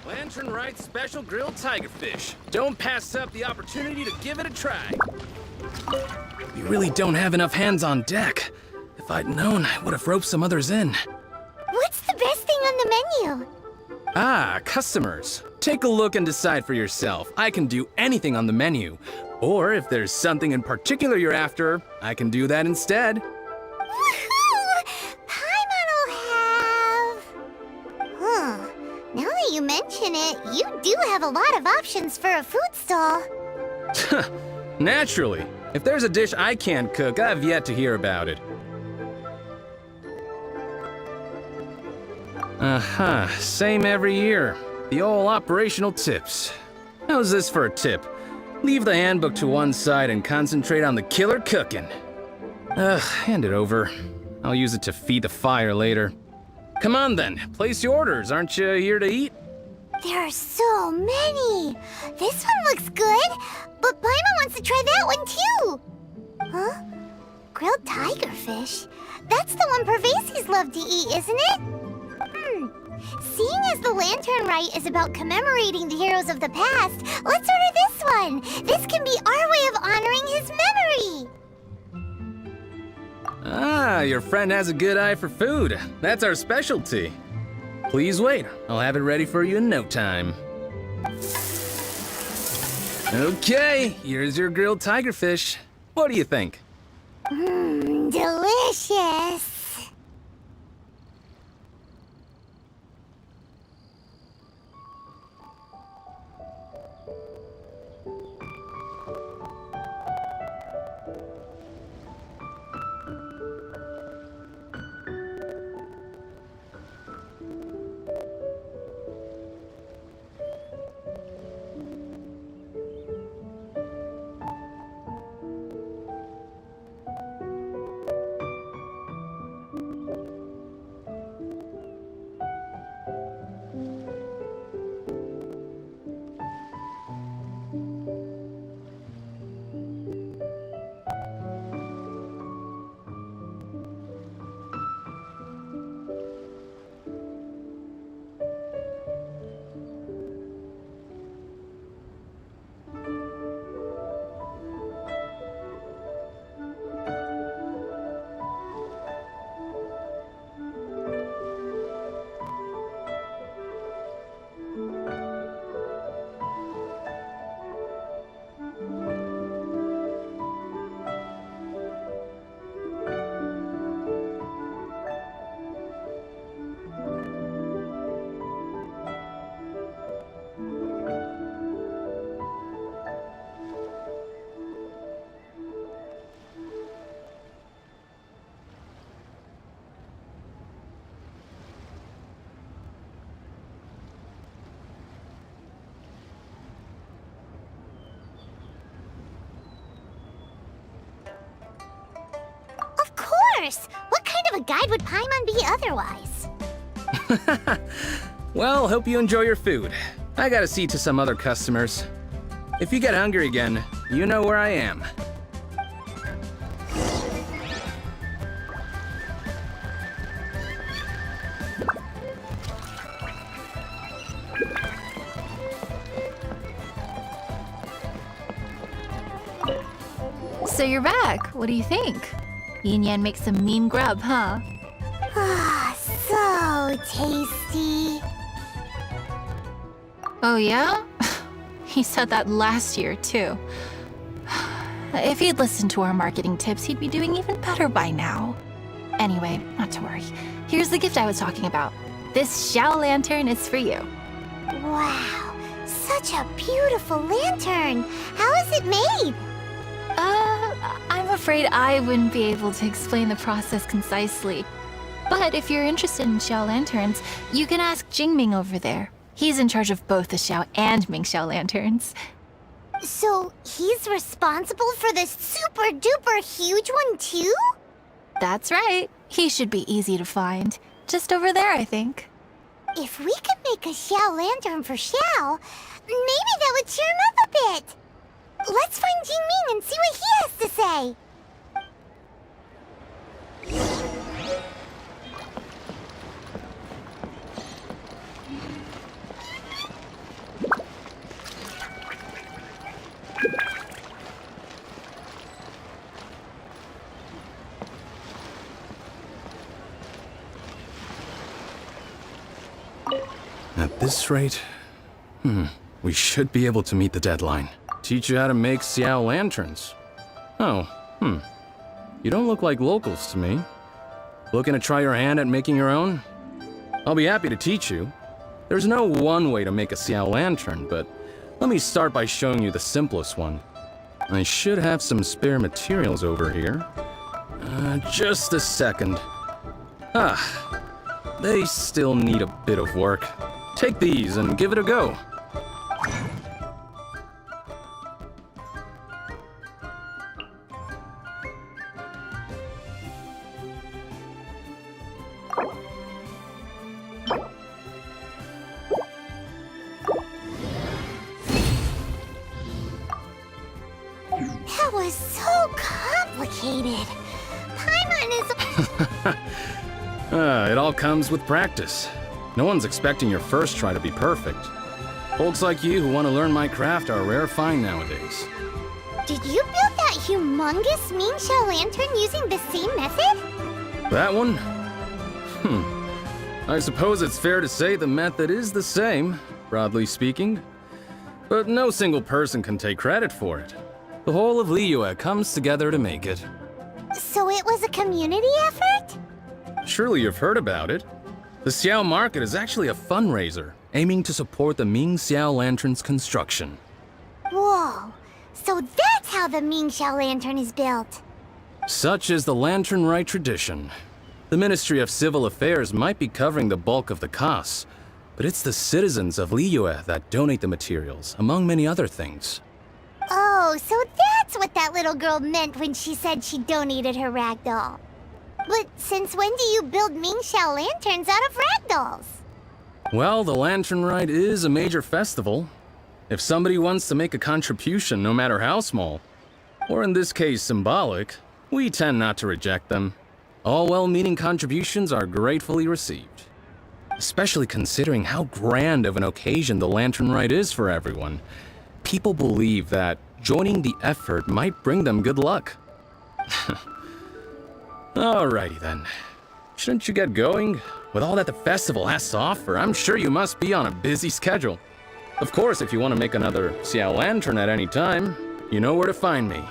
Lantern Rite special grilled tigerfish. Don't pass up the opportunity to give it a try. We really don't have enough hands on deck. If I'd known, I would have roped some others in. What's the best thing on the menu? Ah, customers. Take a look and decide for yourself. I can do anything on the menu. Or if there's something in particular you're after, I can do that instead. Woohoo! Paimon will have... Huh. Now that you mention it, you do have a lot of options for a food stall. Naturally. If there's a dish I can't cook, I've yet to hear about it. Same every year. The old operational tips. How's this for a tip? Leave the handbook to one side and concentrate on the killer cooking. Hand it over. I'll use it to feed the fire later. Come on then, place your orders. Aren't you here to eat? There are so many. This one looks good, but Paimon wants to try that one too. Huh? Grilled tigerfish? That's the one Pervases love to eat, isn't it? Seeing as the Lantern Rite is about commemorating the heroes of the past, let's order this one. This can be our way of honoring his memory. Ah, your friend has a good eye for food. That's our specialty. Please wait. I'll have it ready for you in no time. Okay, here's your grilled tigerfish. What do you think? Delicious. course. What kind of a guide would Paimon be otherwise? Well, hope you enjoy your food. I gotta see to some other customers. If you get hungry again, you know where I am. So you're back. What do you think? Yin Yan makes some mean grub, huh? Ah, so tasty. Oh yeah? He said that last year, too. If he'd listened to our marketing tips, he'd be doing even better by now. Anyway, not to worry. Here's the gift I was talking about. This Xiao lantern is for you. Wow, such a beautiful lantern. How is it made? I'm afraid I wouldn't be able to explain the process concisely. But if you're interested in Xiao lanterns, you can ask Jingming over there. He's in charge of both the Xiao and Mingxiao lanterns. So he's responsible for this super duper huge one too? That's right. He should be easy to find. Just over there, I think. If we could make a Xiao lantern for Xiao, maybe that would cheer him up a bit. Let's find Jingming and see what he has to say. At this rate, we should be able to meet the deadline. Teach you how to make Xiao lanterns. Oh, You don't look like locals to me. Looking to try your hand at making your own? I'll be happy to teach you. There's no one way to make a Xiao lantern, but let me start by showing you the simplest one. I should have some spare materials over here. Just a second. They still need a bit of work. Take these and give it a go. That was so complicated. Paimon is... It all comes with practice. No one's expecting your first try to be perfect. Folks like you who want to learn my craft are a rare find nowadays. Did you build that humongous Mingxiao lantern using the same method? That one? I suppose it's fair to say the method is the same, broadly speaking. But no single person can take credit for it. The whole of Liyue comes together to make it. So it was a community effort? Surely you've heard about it. The Xiao Market is actually a fundraiser aiming to support the Mingxiao Lantern's construction. Whoa, so that's how the Mingxiao lantern is built. Such is the Lantern Rite tradition. The Ministry of Civil Affairs might be covering the bulk of the costs, but it's the citizens of Liyue that donate the materials, among many other things. Oh, so that's what that little girl meant when she said she donated her ragdoll. But since when do you build Mingxiao lanterns out of ragdolls? Well, the Lantern Rite is a major festival. If somebody wants to make a contribution, no matter how small, or in this case symbolic, we tend not to reject them. All well-meaning contributions are gratefully received. Especially considering how grand of an occasion the Lantern Rite is for everyone. People believe that joining the effort might bring them good luck. Alrighty then. Shouldn't you get going? With all that the festival has to offer, I'm sure you must be on a busy schedule. Of course, if you want to make another Xiao Lantern at any time, you know where to find me.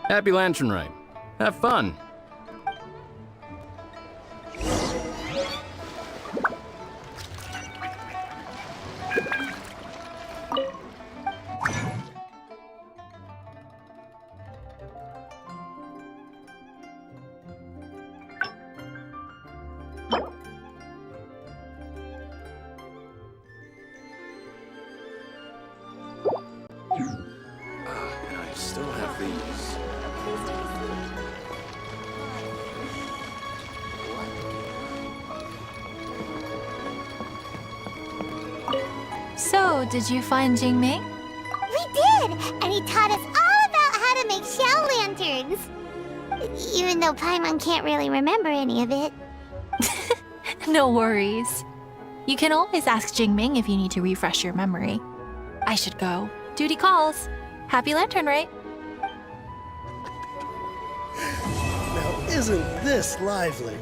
Happy Lantern Rite. Have fun. I still have these. So, did you find Jingming? We did! And he taught us all about how to make shell lanterns. Even though Paimon can't really remember any of it. No worries. You can always ask Jingming if you need to refresh your memory. I should go. Duty calls. Happy Lantern, right? Now, isn't this lively?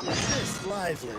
This lively.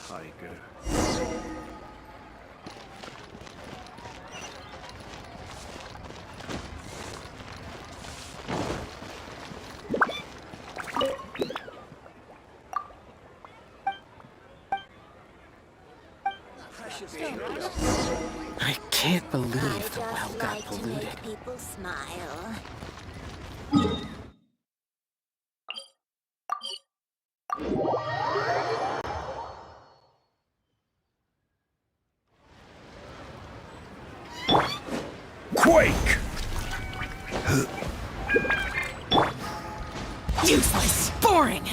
Tiger. I can't believe the well got polluted. People smile. Quake! Useless! Boring!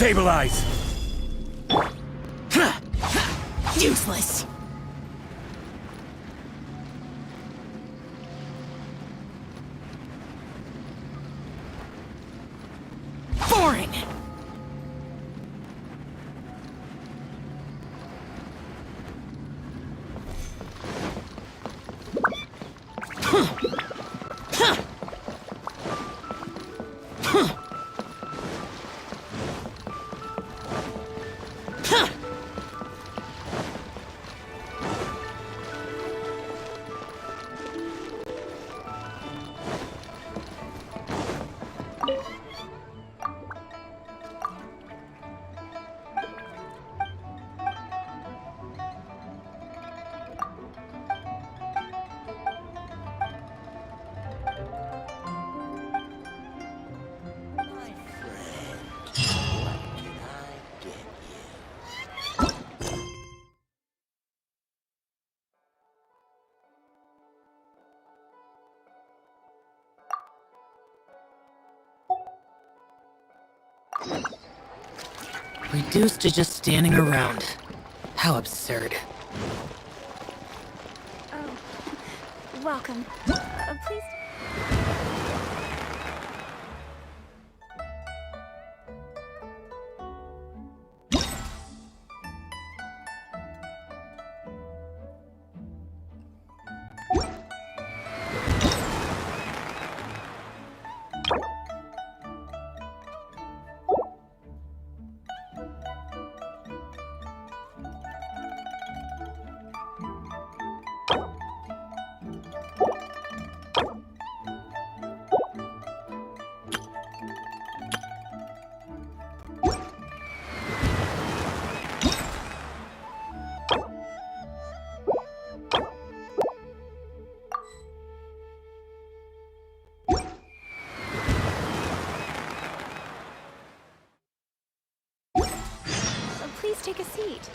Stabilize! Useless! Boring! Reduced to just standing around. How absurd. Oh, welcome. Please. Please take a seat.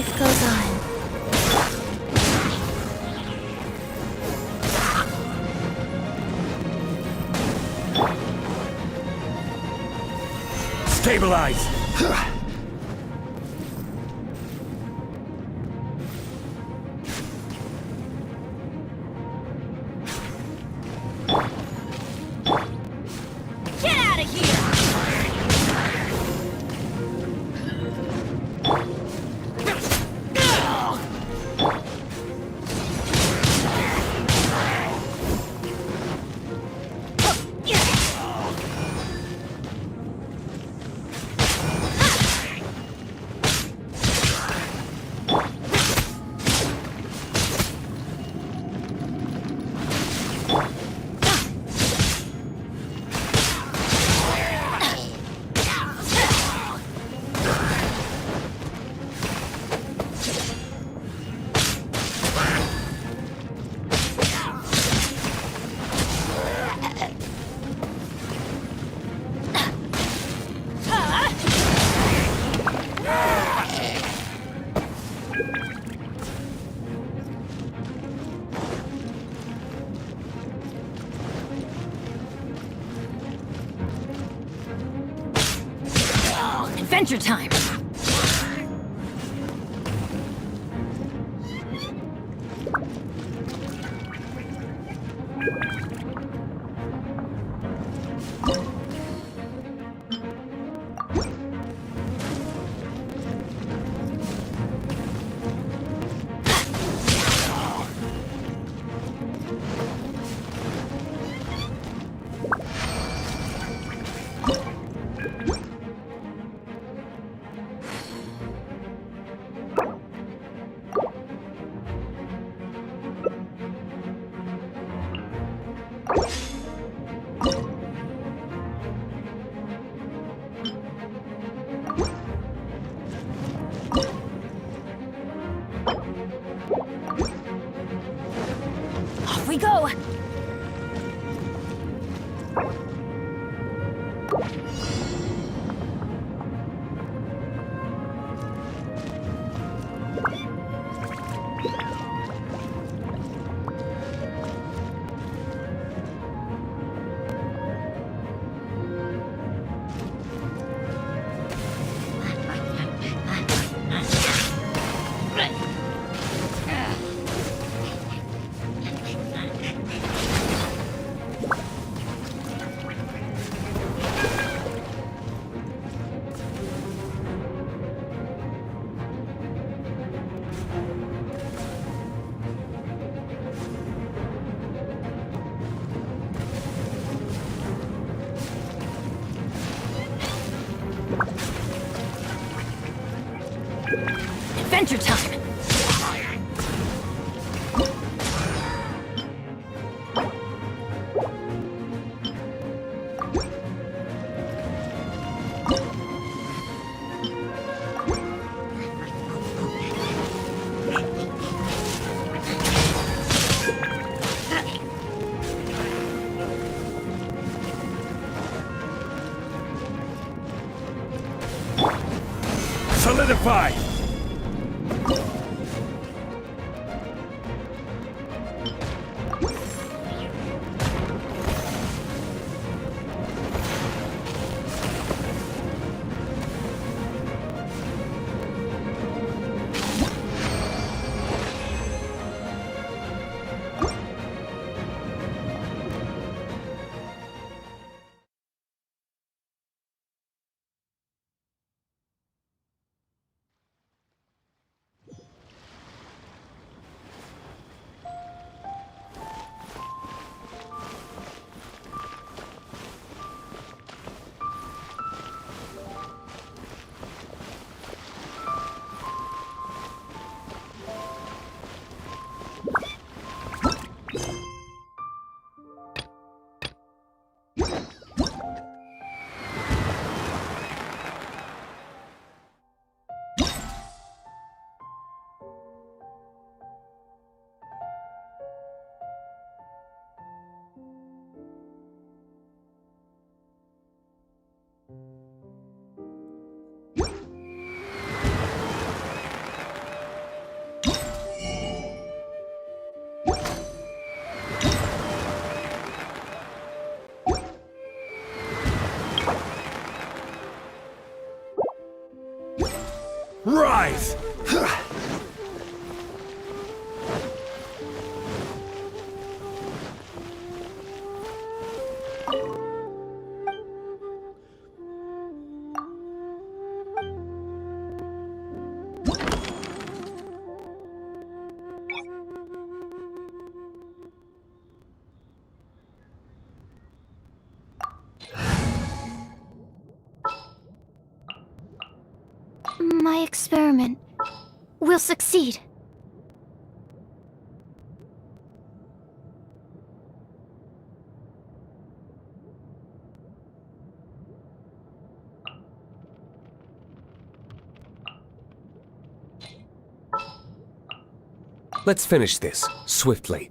life goes on. Stabilize! Get out of here! Adventure time! Off we go! Adventure time! Solidify! Rite! My experiment will succeed. Let's finish this, swiftly.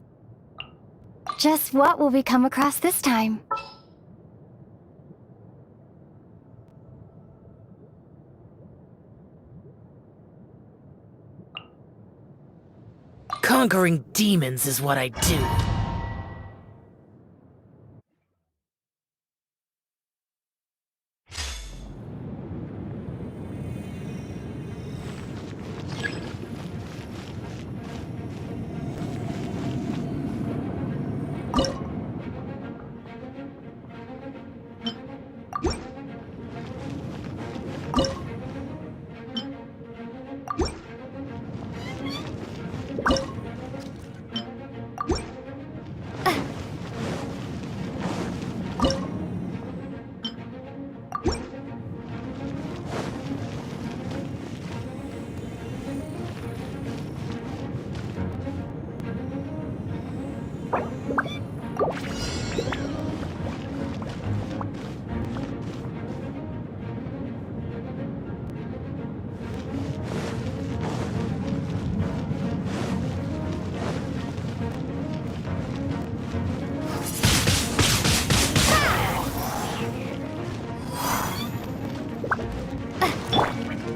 Just what will we come across this time? Conquering demons is what I do.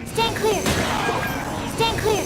Stand clear! Stand clear!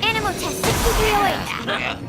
Animal test 6308.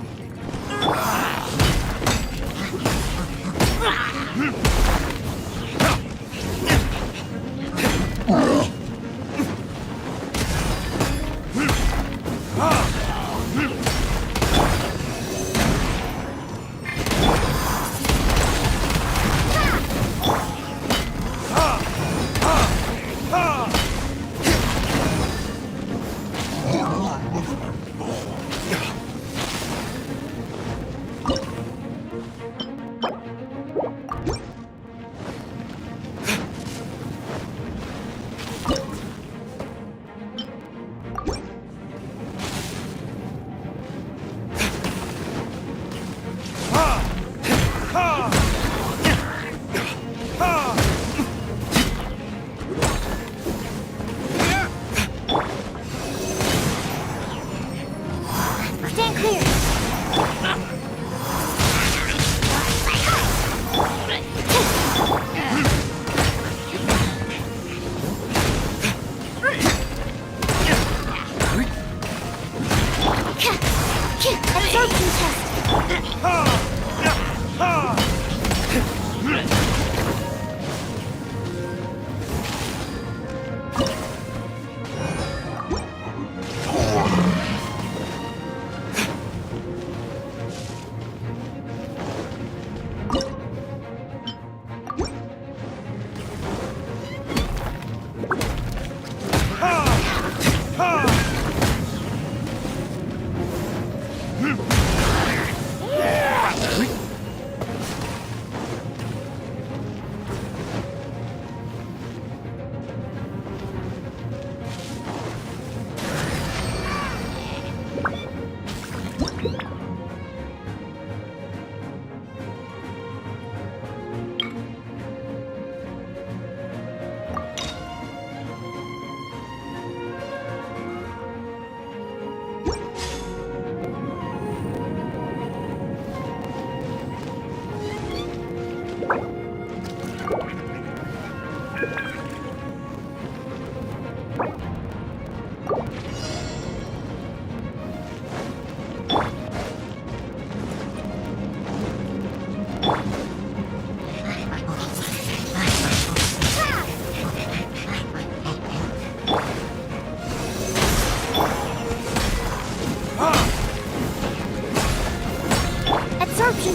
Stand clear. Absorption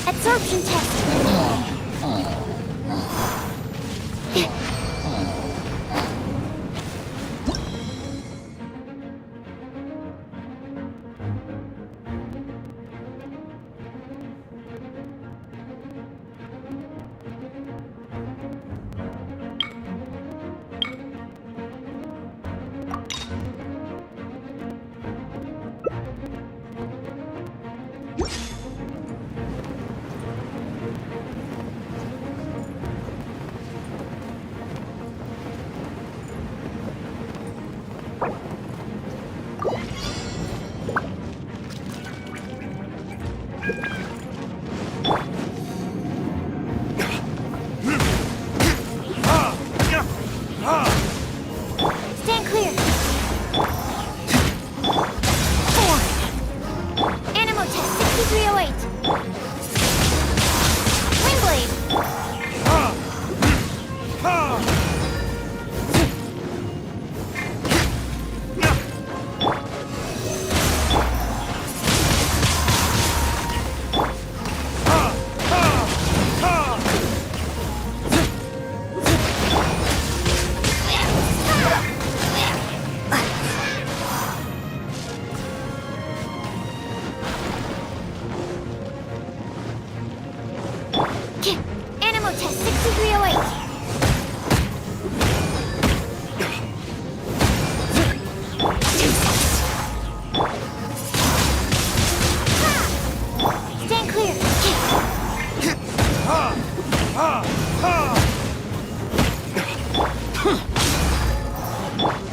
Absorption test.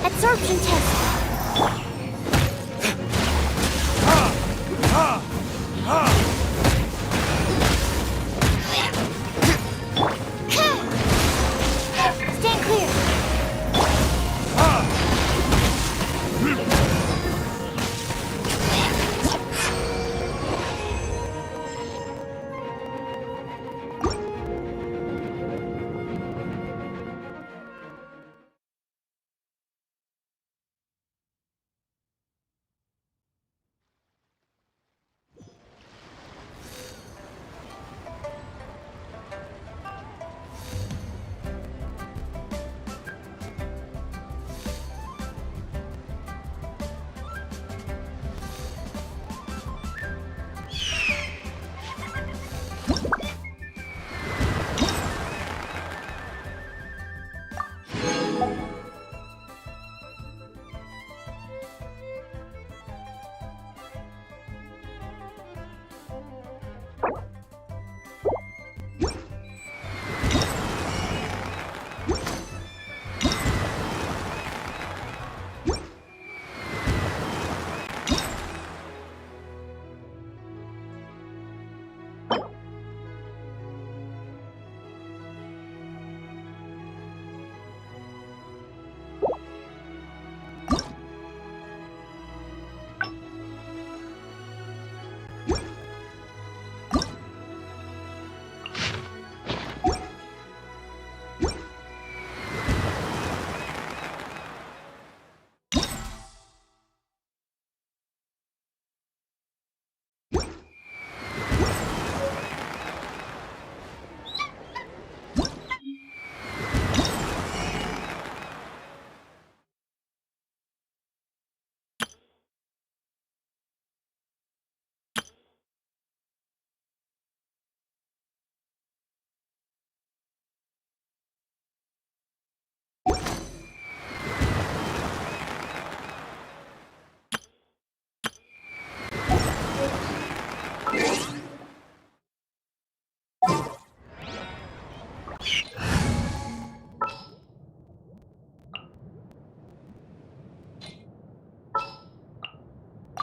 Absorption test. Stand clear.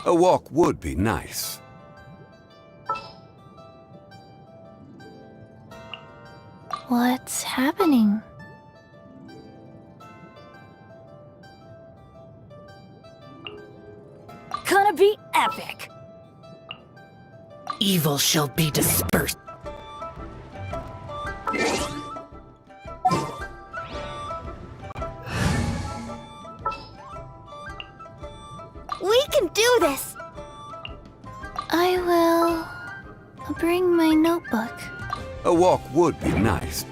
A walk would be nice. What's happening? Gonna be epic! Evil shall be dispersed. We can do this! I will bring my notebook. A walk would be nice.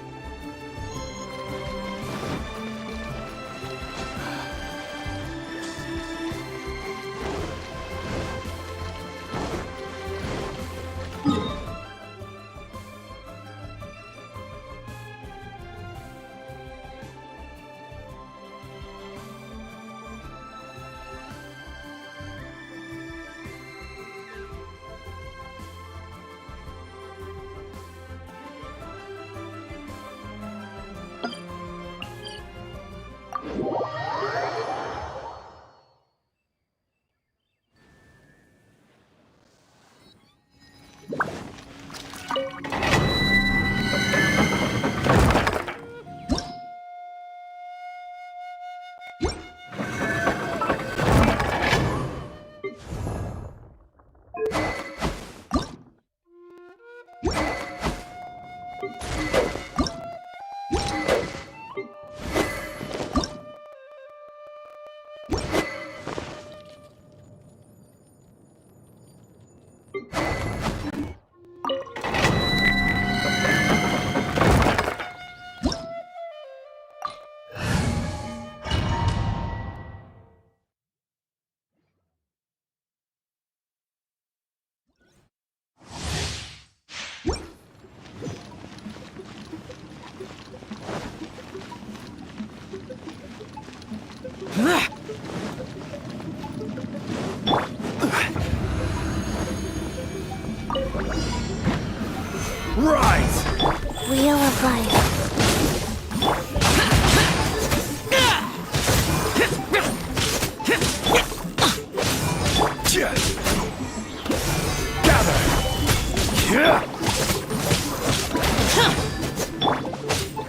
Rite! Wheel of life.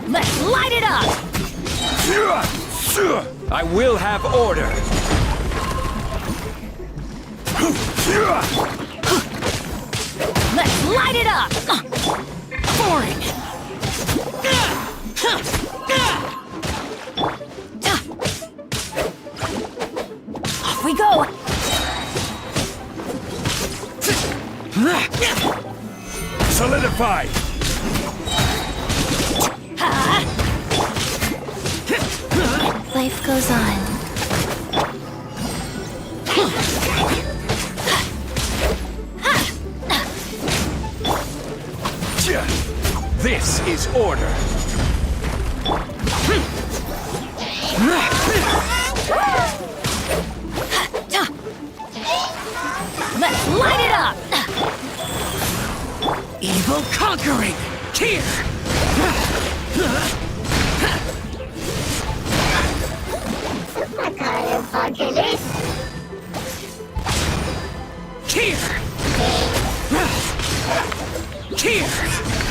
Let's light it up! I will have order. Let's light it up! Boring! Off we go! Solidify! Life goes on. This is order. Let's light it up! Evil conquering! Here! Here! Here!